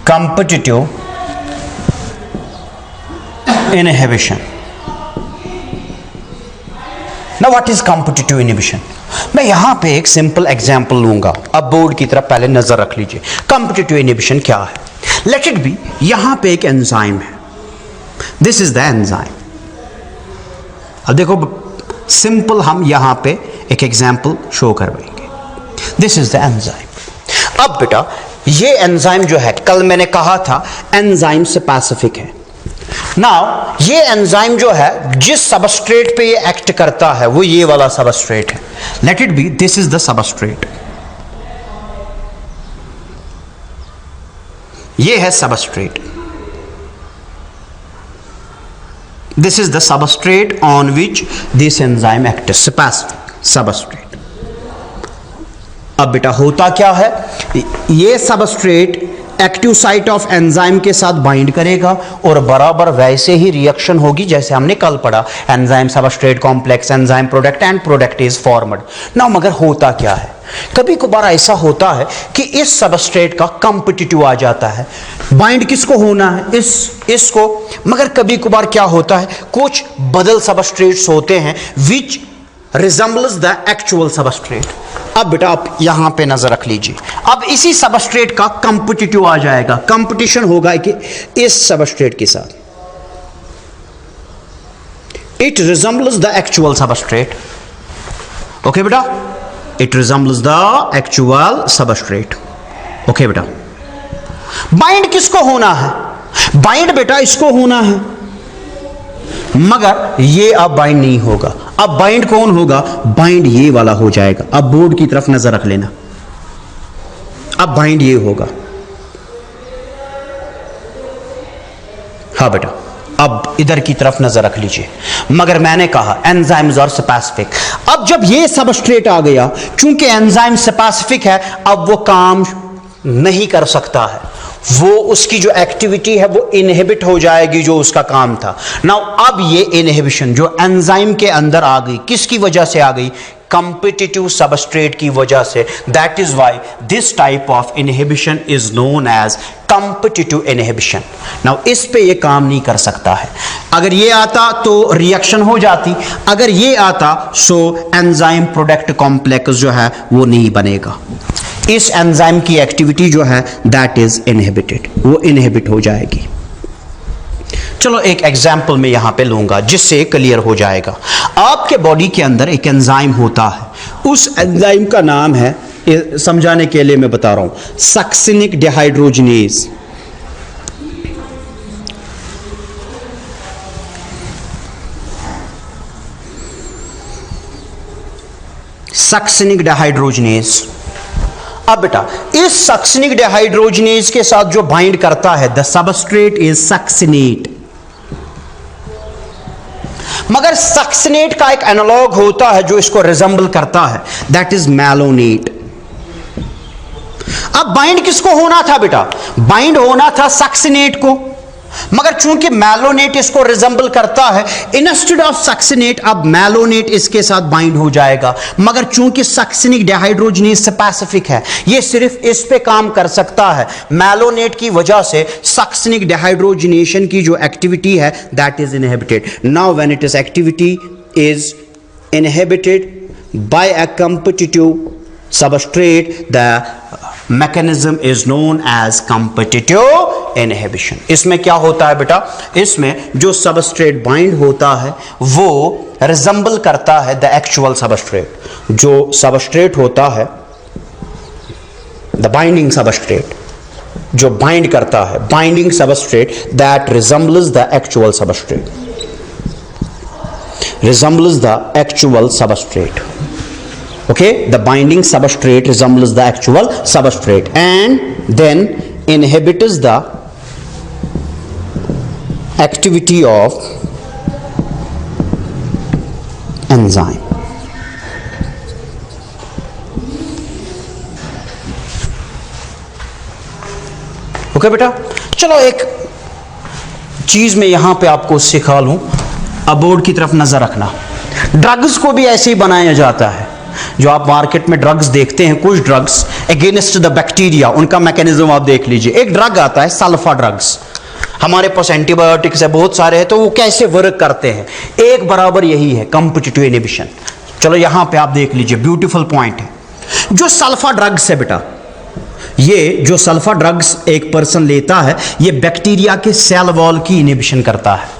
competitive inhibition. Now what is competitive inhibition? मैं यहां पे एक सिंपल एग्जांपल लूंगा. अब बोर्ड की तरफ पहले नजर रख लीजिए. competitive inhibition क्या है? लेट इट बी, यहां पे एक एंजाइम है. This is the enzyme. अब देखो सिंपल हम यहां पे एक एग्जांपल शो करवाएंगे. This is the enzyme. अब बेटा ये एंजाइम जो है, कल मैंने कहा था एंजाइम स्पेसिफिक है. नाउ ये एंजाइम जो है जिस सबस्ट्रेट पे ये एक्ट करता है वो ये वाला सबस्ट्रेट है. Late it be, this is the substrate. ये है substrate. This is the substrate on which this enzyme act, specific substrate. अब बेटा होता क्या है, ये substrate active site of enzyme के साथ बाइंड करेगा और बराबर वैसे ही रिएक्शन होगी जैसे हमने कल पढ़ा, enzyme substrate complex, enzyme product and product is formed. ना मगर होता क्या है, कभी कभार ऐसा होता है कि इस सबस्ट्रेट का कॉम्पिटिटिव आ जाता है. बाइंड किसको होना है, इसको. मगर कभी कभार क्या होता है, कुछ बदल सबस्ट्रेट्स होते हैं विच रिजेंबल्स द एक्चुअल सबस्ट्रेट. अब बेटा आप यहां पे नजर रख लीजिए. अब इसी सबस्ट्रेट का कॉम्पिटिटिव आ जाएगा, कंपटीशन होगा कि इस सबस्ट्रेट के साथ. It resembles the actual substrate. Okay बेटा, it resembles the actual substrate. Okay बेटा, बाइंड किसको होना है, बाइंड बेटा इसको होना है, मगर ये अब बाइंड नहीं होगा. अब बाइंड कौन होगा, बाइंड ये वाला हो जाएगा. अब बोर्ड की तरफ नजर रख लेना. अब बाइंड ये होगा. हाँ बेटा, अब इधर की तरफ नजर रख लीजिए. मगर मैंने कहा एंजाइम्स आर स्पेसिफिक. अब जब ये सबस्ट्रेट आ गया, चूंकि एंजाइम स्पेसिफिक है, अब वो काम नहीं कर सकता है, वो उसकी जो एक्टिविटी है वो इनहिबिट हो जाएगी जो उसका काम था. नाउ अब ये इनहिबिशन जो एंजाइम के अंदर आ गई, किसकी वजह से आ गई, competitive substrate की वजह से. That is why this type of inhibition is known as competitive inhibition. Now इस पे ये काम नहीं कर सकता है. अगर ये आता तो रिएक्शन हो जाती, अगर ये आता सो एंजाइम प्रोडक्ट कॉम्प्लेक्स जो है वो नहीं बनेगा. इस एंजाइम की एक्टिविटी जो है दैट इज इनहिबिटेड, वो इनहिबिट हो जाएगी. चलो एक एग्जाम्पल मैं यहां पे लूंगा जिससे क्लियर हो जाएगा. आपके बॉडी के अंदर एक एंजाइम होता है, उस एंजाइम का नाम है, समझाने के लिए मैं बता रहा हूं, सक्सिनिक डिहाइड्रोजनेज. Succinic dehydrogenase. अब बेटा इस सक्सिनिक डिहाइड्रोजनेज के साथ जो बाइंड करता है, द सबस्ट्रेट इज सक्सिनेट. मगर सक्सिनेट का एक एनालॉग होता है जो इसको रिजेंबल करता है, दैट इज मैलोनेट. अब बाइंड किसको होना था बेटा, बाइंड होना था सक्सिनेट को, मगर चूंकि मैलोनेट इसको रिजेंबल करता है, इंस्टेड ऑफ सक्सिनेट अब मैलोनेट इसके साथ बाइंड हो जाएगा. मगर चूंकि सक्सिनिक डिहाइड्रोजनेज स्पेसिफिक है, ये सिर्फ इस पे काम कर सकता है. मैलोनेट की वजह से सक्सिनिक डिहाइड्रोजनेशन की जो एक्टिविटी है that is inhibited. Now when it is activity is inhibited by a competitive substrate, the mechanism is known as competitive inhibition. इसमें क्या होता है बेटा, इसमें जो सबस्ट्रेट बाइंड होता है वो रिजेंबल करता है द एक्चुअल सबस्ट्रेट। जो सबस्ट्रेट होता है, द बाइंडिंग सबस्ट्रेट, जो बाइंड करता है, binding substrate that resembles the actual substrate, resembles the actual substrate. Okay, the binding substrate resembles the actual substrate and then inhibits the activity of enzyme. Okay बेटा, चलो एक चीज में यहां पे आपको सिखा लूं, अब बोर्ड की तरफ नजर रखना। ड्रग्स को भी ऐसे ही बनाया जाता है। जो आप मार्केट में ड्रग्स देखते हैं, कुछ ड्रग्स अगेंस्ट द बैक्टीरिया, उनका मैकेनिज्म आप देख लीजिए। एक ड्रग आता है सल्फा ड्रग्स, हमारे पास एंटीबायोटिक्स है बहुत सारे हैं, तो वो कैसे वर्क करते हैं, एक बराबर यही है कॉम्पिटिटिव इनहिबिशन। चलो यहां पे आप देख लीजिए, ब्यूटीफुल पॉइंट है। जो सल्फा ड्रग्स है बेटा, ये जो सल्फा ड्रग्स एक पर्सन लेता है, ये बैक्टीरिया के सेल वॉल की इनहिबिशन करता है।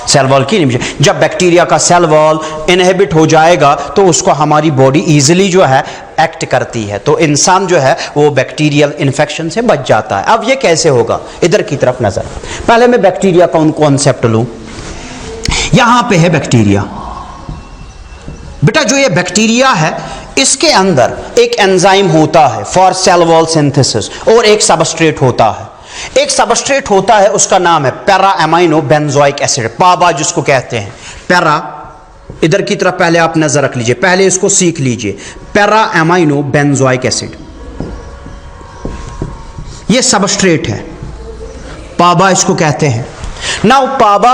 सेल वॉल की इनहिबिशन, जब बैक्टीरिया का सेल वॉल इनहिबिट हो जाएगा तो उसको हमारी बॉडी इजीली जो है एक्ट करती है, तो इंसान जो है वो बैक्टीरियल इन्फेक्शन से बच जाता है। अब ये कैसे होगा, इधर की तरफ नजर। पहले मैं बैक्टीरिया का कॉन्सेप्ट लूं। यहां पे है बैक्टीरिया बेटा, जो ये बैक्टीरिया है इसके अंदर एक एंजाइम होता है फॉर सेल वॉल सिंथेसिस, और एक सबस्ट्रेट होता है। एक सबस्ट्रेट होता है, उसका नाम है पैरा एमाइनो बेंजोइक एसिड, पाबा जिसको कहते हैं। पैरा, इधर की तरफ पहले आप नजर रख लीजिए, पहले इसको सीख लीजिए। पैरा एमाइनो बेंजोइक एसिड, ये सबस्ट्रेट है, पाबा इसको कहते हैं। नाउ पाबा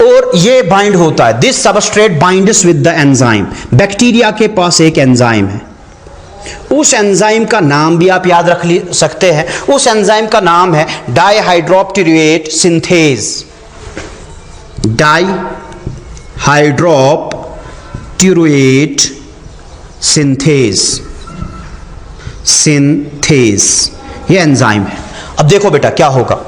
और ये बाइंड होता है, this substrate binds with the enzyme. Bacteria के पास एक एंजाइम है, उस एंजाइम का नाम भी आप याद रख सकते हैं। उस एंजाइम का नाम है डाइहाइड्रोप्यूरेट सिंथेज, डाइहाइड्रोप्यूरेट सिंथेज, ये एंजाइम है। अब देखो बेटा क्या होगा,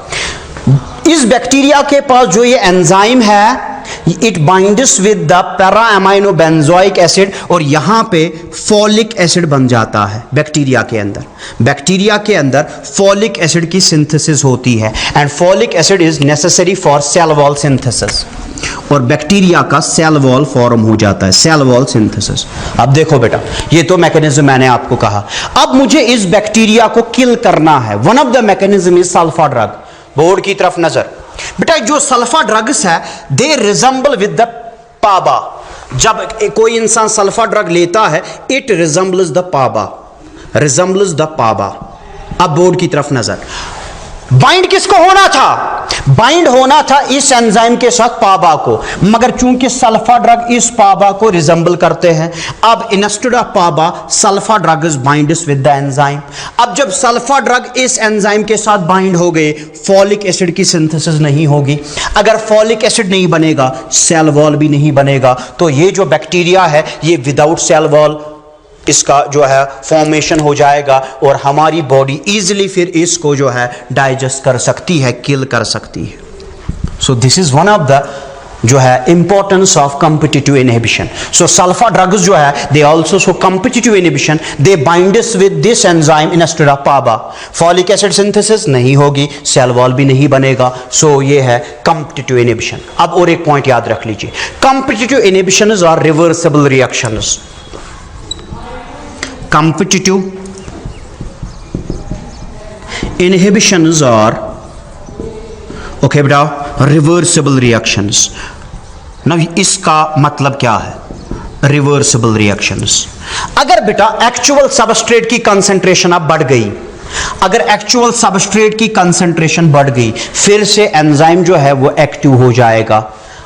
इस बैक्टीरिया के पास जो ये एंजाइम है, it binds with the para amino benzoic acid, और यहां पे फॉलिक एसिड बन जाता है बैक्टीरिया के अंदर। बैक्टीरिया के अंदर फॉलिक एसिड की सिंथेसिस होती है, and folic acid is necessary for sale wall synthesis, और बैक्टीरिया का सेल वॉल फॉर्म हो जाता है, सेल वॉल सिंथेसिस। अब देखो बेटा, ये तो मैकेनिज्म मैंने आपको कहा। अब मुझे इस बैक्टीरिया को किल करना है। One of the mechanism is sulpha drug. Board की तरफ नजर बेटा, जो सल्फा ड्रग्स है they resemble with the PABA. जब कोई इंसान सल्फा ड्रग लेता है, it resembles the PABA, resembles the PABA. अब बोर्ड की तरफ नजर, बाइंड किसको होना था, बाइंड होना था इस एंजाइम के साथ पाबा को, मगर चूंकि सल्फा ड्रग इस पाबा को रिजेंबल करते हैं, अब instead of PABA sulpha drugs binds with the enzyme. अब जब सल्फा ड्रग इस एंजाइम के साथ बाइंड हो गए, फॉलिक एसिड की सिंथेसिस नहीं होगी। अगर फॉलिक एसिड नहीं बनेगा, सेल वॉल भी नहीं बनेगा, तो ये जो बैक्टीरिया है ये विदाउट सेल वॉल इसका जो है फॉर्मेशन हो जाएगा, और हमारी बॉडी इजीली फिर इसको जो है डाइजेस्ट कर सकती है, किल कर सकती है। So this is one of the जो है importance of competitive inhibition. So sulpha drugs जो है they also show competitive inhibition, they binds with this enzyme instead of PABA. Folic acid synthesis नहीं होगी, सेल वॉल भी नहीं बनेगा, सो ये है कॉम्पिटिटिव इनहिबिशन। अब और एक पॉइंट याद रख लीजिए, competitive inhibitions are reversible reactions. Competitive inhibitions are okay बेटा reversible reactions। now इसका मतलब क्या है, reversible reactions? अगर बेटा एक्चुअल सबस्ट्रेट की कंसंट्रेशन अब बढ़ गई, अगर एक्चुअल सबस्ट्रेट की कंसंट्रेशन बढ़ गई, फिर से एंजाइम जो है वो एक्टिव हो जाएगा।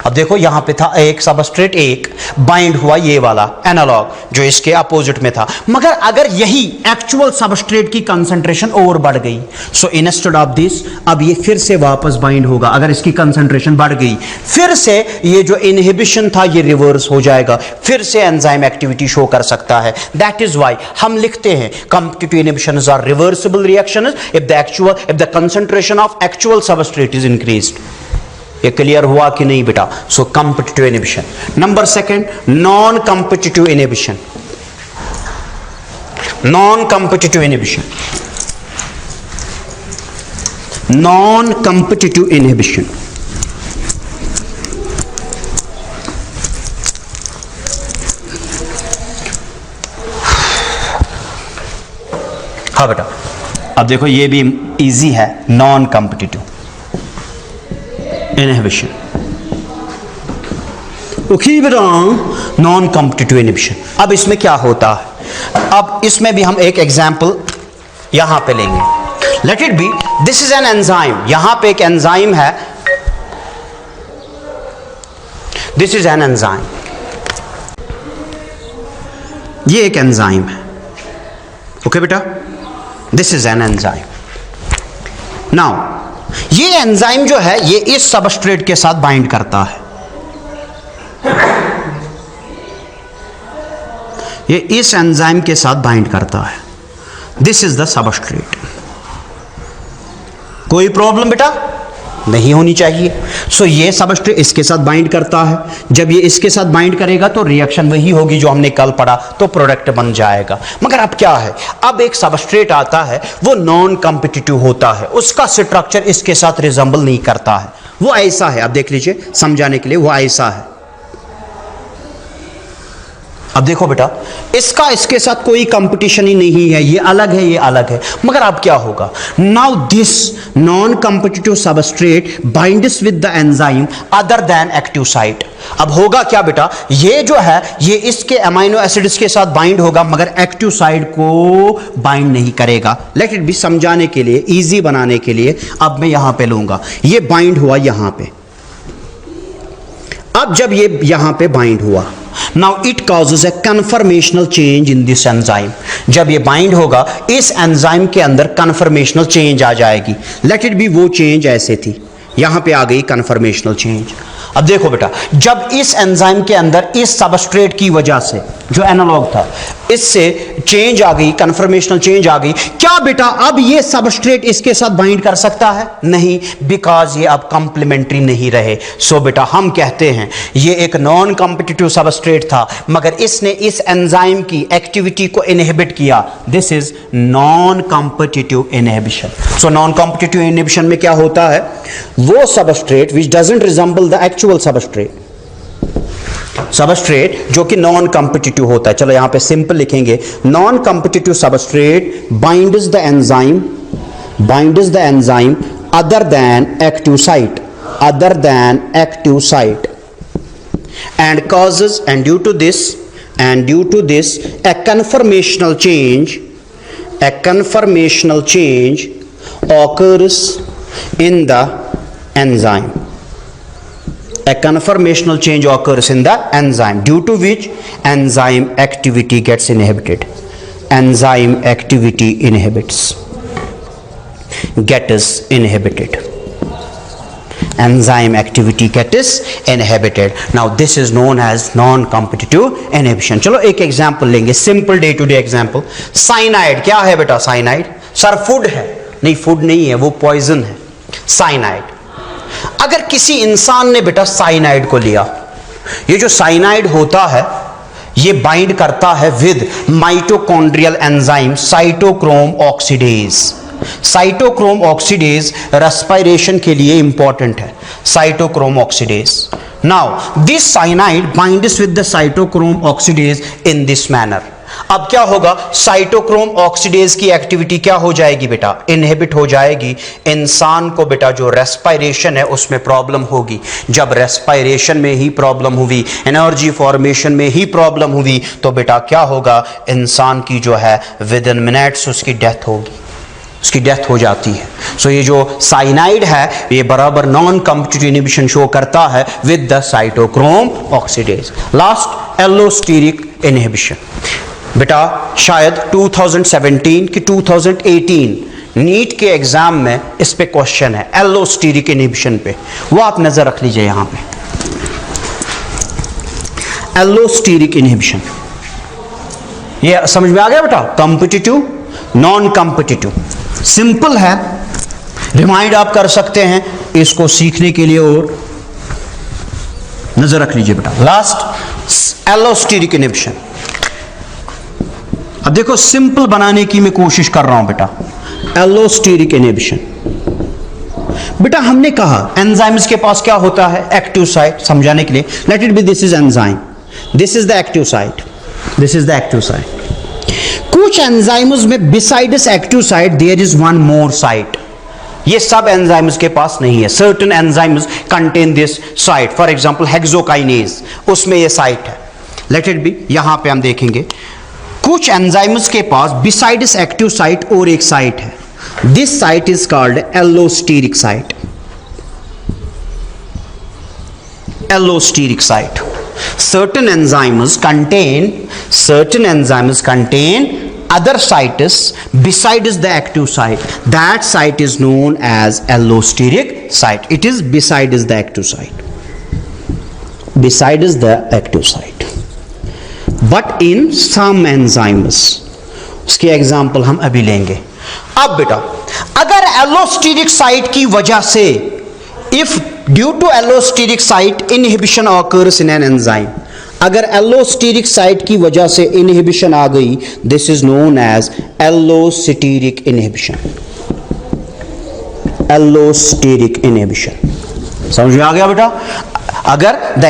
अब देखो यहां पे था एक सबस्ट्रेट, एक बाइंड हुआ ये वाला एनालॉग जो इसके अपोजिट में था, मगर अगर यही एक्चुअल सबस्ट्रेट की कंसंट्रेशन और बढ़ गई, सो इंस्टेड ऑफ दिस अब ये फिर से वापस बाइंड होगा। अगर इसकी कंसंट्रेशन बढ़ गई फिर से ये जो इनहिबिशन था ये रिवर्स हो जाएगा, फिर से एंजाइम एक्टिविटी शो कर सकता है। दैट इज व्हाई हम लिखते हैं competitive inhibitions are reversible reactions if the concentration of actual substrate is increased। ये क्लियर हुआ कि नहीं बेटा? So competitive inhibition. Number second, non competitive inhibition. Non competitive inhibition, non competitive inhibition. हाँ बेटा, अब देखो ये भी इजी है, नॉन कॉम्पिटिटिव इनहिबिशन। ओके बेटा, नॉन कॉम्पिटिटिव इनहिबिशन। अब इसमें क्या होता है, अब इसमें भी हम एक एग्जांपल यहां पे लेंगे। Late it be this is an enzyme, यहां पे एक एंजाइम है, दिस इज एन एंजाइम, ये एक एंजाइम है। ओके बेटा, this is an enzyme. Now ये एंजाइम जो है ये इस सबस्ट्रेट के साथ बाइंड करता है, ये इस एंजाइम के साथ बाइंड करता है। This is the substrate. कोई प्रॉब्लम बेटा नहीं होनी चाहिए। सो ये सबस्ट्रेट इसके साथ बाइंड करता है, जब ये इसके साथ बाइंड करेगा तो रिएक्शन वही होगी जो हमने कल पढ़ा, तो प्रोडक्ट बन जाएगा। मगर अब क्या है, अब एक सबस्ट्रेट आता है वो नॉन कॉम्पिटिटिव होता है, उसका स्ट्रक्चर इसके साथ रिजेंबल नहीं करता है, वो ऐसा है। आप देख लीजिए समझाने के लिए, वो ऐसा है। अब देखो बेटा, इसका इसके साथ कोई कंपटीशन ही नहीं है, ये अलग है, ये अलग है। मगर अब क्या होगा, now this non competitive substrate binds with the enzyme other than active site. अब होगा क्या बेटा, ये जो है ये इसके अमाइनो एसिड्स के साथ बाइंड होगा मगर एक्टिव साइट को बाइंड नहीं करेगा। लेट इट बी, समझाने के लिए, इजी बनाने के लिए अब मैं यहां पे लूंगा, ये बाइंड हुआ यहां पे। अब जब ये यहां पे बाइंड हुआ, now it causes A conformational change in this enzyme. जब ये बाइंड होगा इस एंजाइम के अंदर कन्फर्मेशनल चेंज आ जाएगी। लेट इट बी, वो चेंज ऐसे थी, यहां पे आ गई कन्फर्मेशनल चेंज। अब देखो बेटा, जब इस एंजाइम के अंदर इस सबस्ट्रेट की वजह से जो एनालॉग था इससे चेंज आ गई, कन्फर्मेशनल चेंज आ गई, क्या बेटा अब ये सबस्ट्रेट इसके साथ बाइंड कर सकता है? नहीं, बिकॉज ये अब कंप्लीमेंट्री नहीं रहे। सो बेटा हम कहते हैं ये एक नॉन कॉम्पिटिटिव सबस्ट्रेट था मगर इसने इस एंजाइम की एक्टिविटी को इनहिबिट किया। This is non competitive inhibition. So non competitive inhibition में क्या होता है, वो substrate which doesn't resemble the actual substrate, substrate जो कि नॉन कॉम्पिटिटिव होता है। चलो यहां पे सिंपल लिखेंगे, non competitive substrate binds the enzyme other than active site, other than active site, and causes and due to this a conformational change occurs in the enzyme. A conformational change occurs in the enzyme due to which enzyme activity gets inhibited. Enzyme activity gets inhibited. Enzyme activity gets inhibited. Now this is known as non-competitive inhibition. चलो एक example लेंगे, simple day to day example. Cyanide क्या है बेटा? Cyanide sir food है? नहीं, food नहीं है, वो पॉइजन है। साइनाइड, अगर किसी इंसान ने बेटा साइनाइड को लिया, ये जो साइनाइड होता है ये बाइंड करता है with mitochondrial enzyme cytochrome oxidase. Cytochrome oxidase respiration के लिए इंपॉर्टेंट है, cytochrome oxidase. Now this cyanide binds with the cytochrome oxidase in this manner. अब क्या होगा, साइटोक्रोम ऑक्सीडेज की एक्टिविटी क्या हो जाएगी बेटा? इनहिबिट हो जाएगी। इंसान को बेटा जो रेस्पिरेशन है उसमें प्रॉब्लम होगी। जब रेस्पिरेशन में ही प्रॉब्लम हुई, एनर्जी फॉर्मेशन में ही प्रॉब्लम हुई, तो बेटा क्या होगा, इंसान की जो है विद इन मिनट्स उसकी डेथ होगी, उसकी डेथ हो जाती है। सो ये जो साइनाइड है ये बराबर नॉन कॉम्पिटिटिव इनहिबिशन शो करता है with the cytochrome oxidase. Last allosteric inhibition. बेटा शायद 2017 कि 2018 नीट के एग्जाम में इस पे क्वेश्चन है एलोस्टेरिक इनहिबिशन पे, वो आप नजर रख लीजिए यहां पे। एलोस्टेरिक इनहिबिशन ये समझ में आ गया बेटा? कॉम्पिटिटिव, नॉन कॉम्पिटिटिव, सिंपल है, रिमाइंड आप कर सकते हैं इसको सीखने के लिए और नजर रख लीजिए बेटा। Last allosteric inhibition. अब देखो सिंपल बनाने की मैं कोशिश कर रहा हूं बेटा। एलोस्टेरिक इनहिबिशन बेटा हमने कहा एंजाइम्स के पास क्या होता है? Active site. समझाने के लिए let it be this is enzyme, this is the active site, this is the active site. कुछ एंजाइम्स में besides active site there is one more site. ये सब एंजाइम्स के पास नहीं है। Certain enzymes contain this site, for example hexokinase, उसमें ये साइट है। लेट इट बी, यहां पे हम देखेंगे कुछ एंजाइम्स के पास बिसाइड्स एक्टिव साइट और एक साइट है। This site is called allosteric site. Allosteric site. certain enzymes contain other sites besides the active site. That site is known as allosteric site. It is besides the active site. Besides the active site. But in some enzymes, उसके example हम अभी लेंगे। अब बेटा अगर allosteric site की वजह से, if due to allosteric site inhibition occurs in an enzyme, अगर एलोस्टेरिक साइट की वजह से इनहिबिशन आ गई, this is known as allosteric inhibition. Allosteric inhibition समझ में आ गया बेटा? अगर the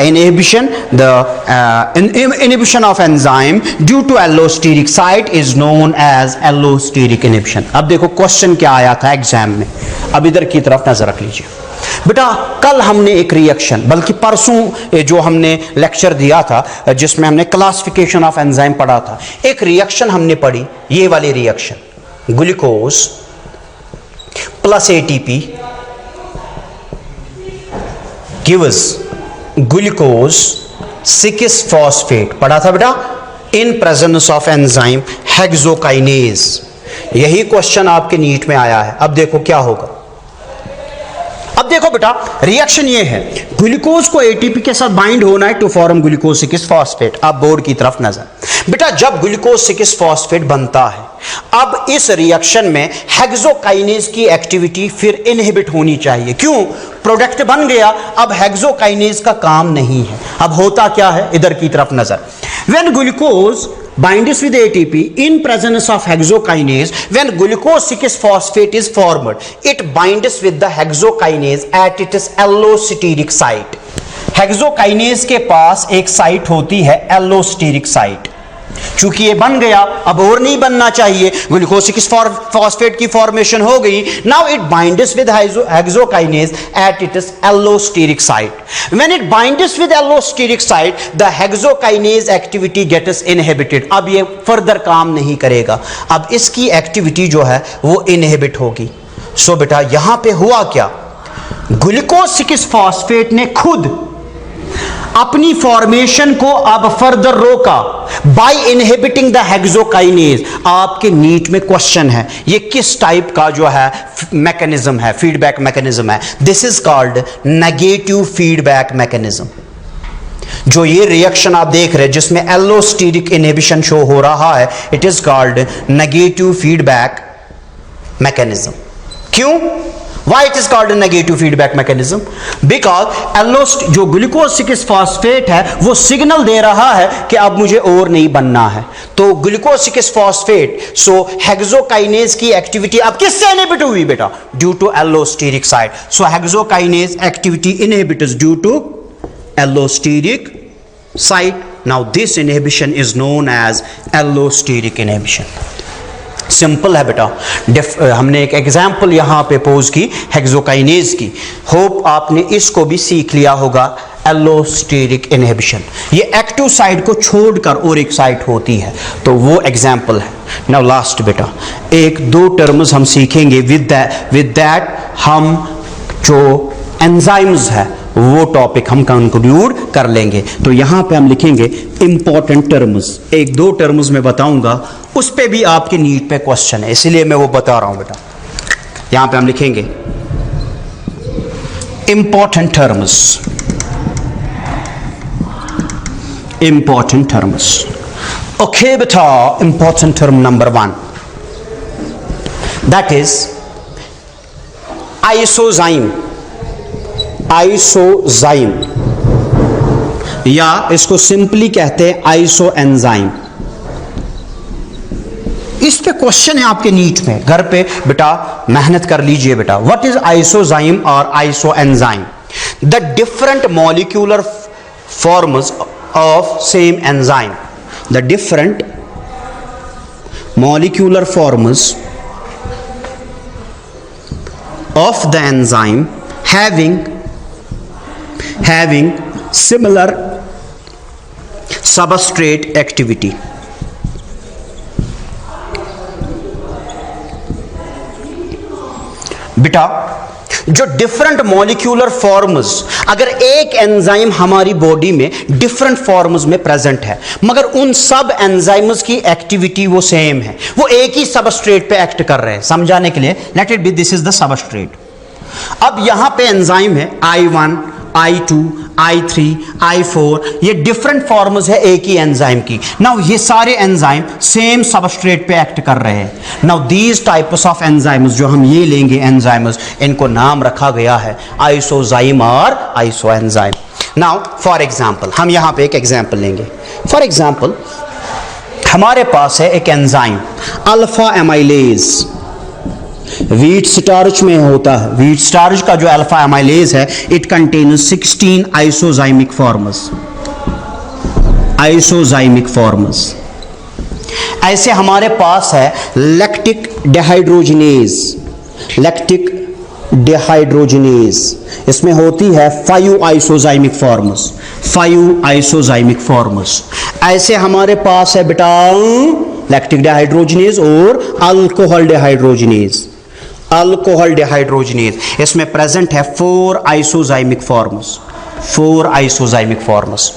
inhibition of enzyme due to allosteric site is known as allosteric inhibition. अब देखो क्वेश्चन क्या आया था एग्जाम में, अब इधर की तरफ नजर रख लीजिए बेटा। कल हमने एक रिएक्शन, बल्कि परसों जो हमने लेक्चर दिया था जिसमें हमने क्लासिफिकेशन ऑफ एंजाइम पढ़ा था, एक रिएक्शन हमने पढ़ी, ये वाली reaction, glucose plus ATP gives glucose six phosphate, पढ़ा था बेटा, in presence of enzyme hexokinase. यही क्वेश्चन आपके नीट में आया है। अब देखो क्या होगा। अब देखो बेटा रिएक्शन ये है, ग्लूकोज को एटीपी के साथ बाइंड होना है टू फॉर्म ग्लूकोज 6-फॉस्फेट। अब बोर्ड की तरफ नजर बेटा, जब ग्लूकोज 6-फॉस्फेट बनता है, अब इस रिएक्शन में हेक्सोकाइनेज की एक्टिविटी फिर इनहिबिट होनी चाहिए। क्यों? प्रोडक्ट बन गया, अब हेक्सोकाइनेज का काम नहीं है। अब होता क्या है, इधर की तरफ नजर। When glucose binds with ATP in presence of hexokinase, when glucose 6-phosphate is formed, it binds with the hexokinase at its allosteric site. Hexokinase के पास एक साइट होती है एलोस्टेरिक साइट। चूंकि ये बन गया, अब और नहीं बनना चाहिए, ग्लूकोज 6-फॉस्फेट की फॉर्मेशन हो गई। Now it binds with hexokinase at its allosteric site. When it binds with allosteric site, the hexokinase activity gets inhibited. अब ये फर्दर काम नहीं करेगा, अब इसकी एक्टिविटी जो है वो इनहिबिट होगी। सो बेटा यहां पे हुआ क्या, ग्लूकोज 6-फॉस्फेट ने खुद अपनी फॉर्मेशन को अब फर्दर रोका बाय इनहिबिटिंग द हेक्सोकाइनेज। आपके नीट में क्वेश्चन है, ये किस टाइप का जो है मैकेनिज्म है, फीडबैक मैकेनिज्म है? This is called negative feedback mechanism. जो ये रिएक्शन आप देख रहे हैं जिसमें एलोस्टेरिक इनहिबिशन शो हो रहा है, it is called negative feedback mechanism. क्यों? Why it is called a negative feedback mechanism? Because जो ग्लूकोज 6-फॉस्फेट है वो सिग्नल दे रहा है कि अब मुझे और नहीं बनना है। तो ग्लूकोज 6-फॉस्फेट, सो हेक्सोकाइनेज की एक्टिविटी अब किससे इनहिबिट हुई बेटा? Due to allosteric site. So hexokinase activity inhibited due to allosteric site. Now this inhibition is known as allosteric inhibition. Simple है बेटा। हमने एक एग्जाम्पल यहां पे पोज की हेक्सोकाइनेज की, होप आपने इसको भी सीख लिया होगा। एलोस्टेरिक इनहिबिशन, ये एक्टिव साइट को छोड़कर और एक साइट होती है, तो वो एग्जाम्पल है। नाउ लास्ट बेटा, एक दो टर्म्स हम सीखेंगे, विद दैट हम जो एंजाइम्स है वो टॉपिक हम कंक्लूड कर लेंगे। तो यहां पे हम लिखेंगे इंपॉर्टेंट टर्म्स, एक दो टर्म्स में बताऊंगा, उस पे भी आपके नीट पे क्वेश्चन है, इसलिए मैं वो बता रहा हूं बेटा। यहां पे हम लिखेंगे important terms, important terms. Okay बेटा, important term number 1, that is isozyme. Isozyme या इसको सिंपली कहते हैं आइसो एंजाइम। इस पे क्वेश्चन है आपके नीट में, घर पे बेटा मेहनत कर लीजिए बेटा। व्हाट इज आइसोजाइम और iso enzyme? The different molecular forms of same enzyme, the different molecular forms of the enzyme having similar substrate activity. बेटा जो डिफरेंट मॉलिक्यूलर फॉर्म्स, अगर एक एंजाइम हमारी बॉडी में डिफरेंट फॉर्म्स में प्रेजेंट है मगर उन सब एंजाइम्स की एक्टिविटी वो सेम है, वो एक ही सबस्ट्रेट पे एक्ट कर रहे हैं। समझाने के लिए let it be this is the substrate. अब यहां पे एंजाइम है I1, I2, I3, I4, ये डिफरेंट फॉर्म्स है एक ही एंजाइम की। नाउ ये सारे एंजाइम सेम सबस्ट्रेट पे एक्ट कर रहे हैं। Now these types of enzymes जो हम ये लेंगे एंजाइम्स, इनको नाम रखा गया है आइसोजाइम और iso enzyme. Now for example, हम यहां पे एक एग्जांपल लेंगे। फॉर एग्जांपल हमारे पास है एक enzyme alpha amylase, wheat starch में होता है। व्हीट स्टार्च का जो अल्फा एमाइलेज है, इट कंटेन्स 16 आइसोजाइमिक फॉर्म्स, आइसोजाइमिक फॉर्म्स। ऐसे हमारे पास है लैक्टिक डिहाइड्रोजिनेज, लैक्टिक डिहाइड्रोजिनेज, इसमें होती है 5 आइसोजाइमिक फॉर्म्स, 5 आइसोजाइमिक फॉर्म्स। ऐसे हमारे पास है बेटा लैक्टिक डिहाइड्रोजिनेज और अल्कोहल डिहाइड्रोजिनेज, अल्कोहल डिहाइड्रोजिनेज, इसमें प्रेजेंट है 4 आइसोजाइमिक फॉर्म्स, 4 आइसोजाइमिक फॉर्म्स।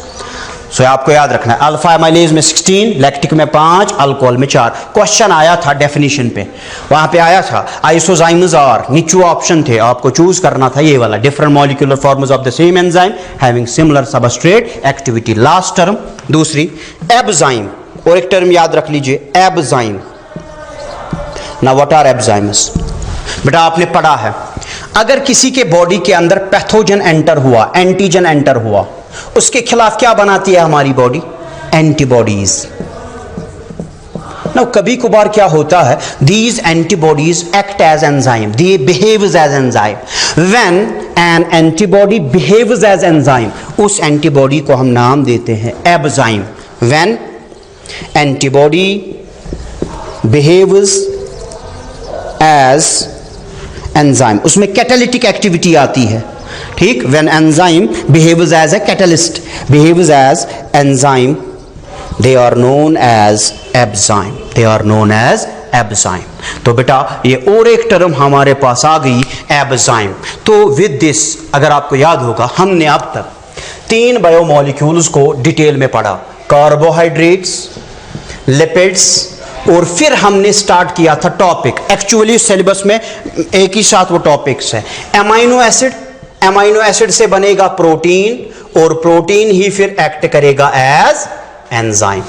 सो आपको याद रखना है अल्फा एमाइलेज में 16, लैक्टिक में 5, अल्कोहल में 4। क्वेश्चन आया था डेफिनेशन पे, वहां पे आया था आइसोजाइम्स और नीचे ऑप्शन थे, आपको चूज करना था ये वाला, different molecular forms of the same enzyme having similar substrate activity. Last term दूसरी एब्जाइम, और एक टर्म याद रख लीजिए abzyme. Now what are abzymes? बेटा आपने पढ़ा है अगर किसी के बॉडी के अंदर पैथोजन एंटर हुआ, एंटीजन एंटर हुआ, उसके खिलाफ क्या बनाती है हमारी बॉडी? एंटीबॉडीज। नाउ कभी कभार क्या होता है, these antibodies act as enzyme, they behaves as enzyme. When an antibody behaves as enzyme, उस एंटीबॉडी को हम नाम देते हैं abzyme. When antibody behaves as enzyme, उसमें कैटालिटिक एक्टिविटी आती है, ठीक। When enzyme behaves as a catalyst, behaves as enzyme, they are known as abzyme, they are known as abzyme. तो बेटा ये और एक टर्म हमारे पास आ गई एब्जाइम। तो विद दिस अगर आपको याद होगा, हमने अब तक 3 बायोमॉलिक्यूल्स को डिटेल में पढ़ा, कार्बोहाइड्रेट्स, लिपिड्स, और फिर हमने स्टार्ट किया था टॉपिक। एक्चुअली सिलेबस में एक ही साथ वो टॉपिक्स है। एमाइनो एसिड, एमाइनो एसिड से बनेगा प्रोटीन, और प्रोटीन ही फिर एक्ट करेगा एज एंजाइम।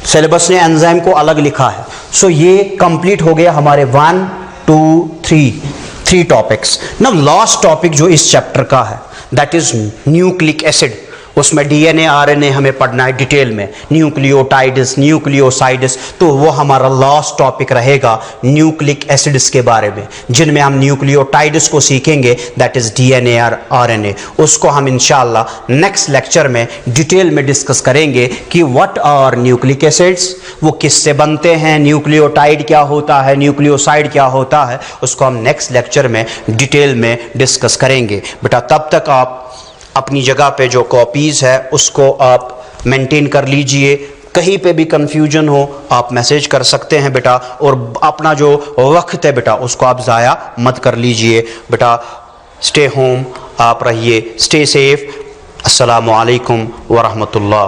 सिलेबस ने एंजाइम को अलग लिखा है। सो ये कंप्लीट हो गया हमारे 1, 2, 3 टॉपिक्स। नाउ लास्ट टॉपिक जो इस चैप्टर का है दैट इज न्यूक्लिक एसिड। उसमें डीएनए आरएनए हमें पढ़ना है डिटेल में, न्यूक्लियोटाइड्स, न्यूक्लियोसाइड्स। तो वो हमारा लास्ट टॉपिक रहेगा न्यूक्लिक एसिड्स के बारे में, जिनमें हम न्यूक्लियोटाइड्स को सीखेंगे, दैट इज डीएनए और आरएनए। उसको हम इंशाल्लाह नेक्स्ट लेक्चर में डिटेल में डिस्कस करेंगे कि व्हाट आर न्यूक्लिक एसिड्स, वो किससे बनते हैं, न्यूक्लियोटाइड क्या होता है, न्यूक्लियोसाइड क्या होता है, उसको हम नेक्स्ट लेक्चर में डिटेल में डिस्कस करेंगे। बेटा तब तक आप अपनी जगह पे जो कॉपीज़ है उसको आप मेंटेन कर लीजिए, कहीं पे भी कंफ्यूजन हो आप मैसेज कर सकते हैं बेटा, और अपना जो वक्त है बेटा उसको आप ज़ाया मत कर लीजिए बेटा। स्टे होम, आप रहिए, स्टे सेफ। अस्सलामु अलैकुम व रहमतुल्लाह।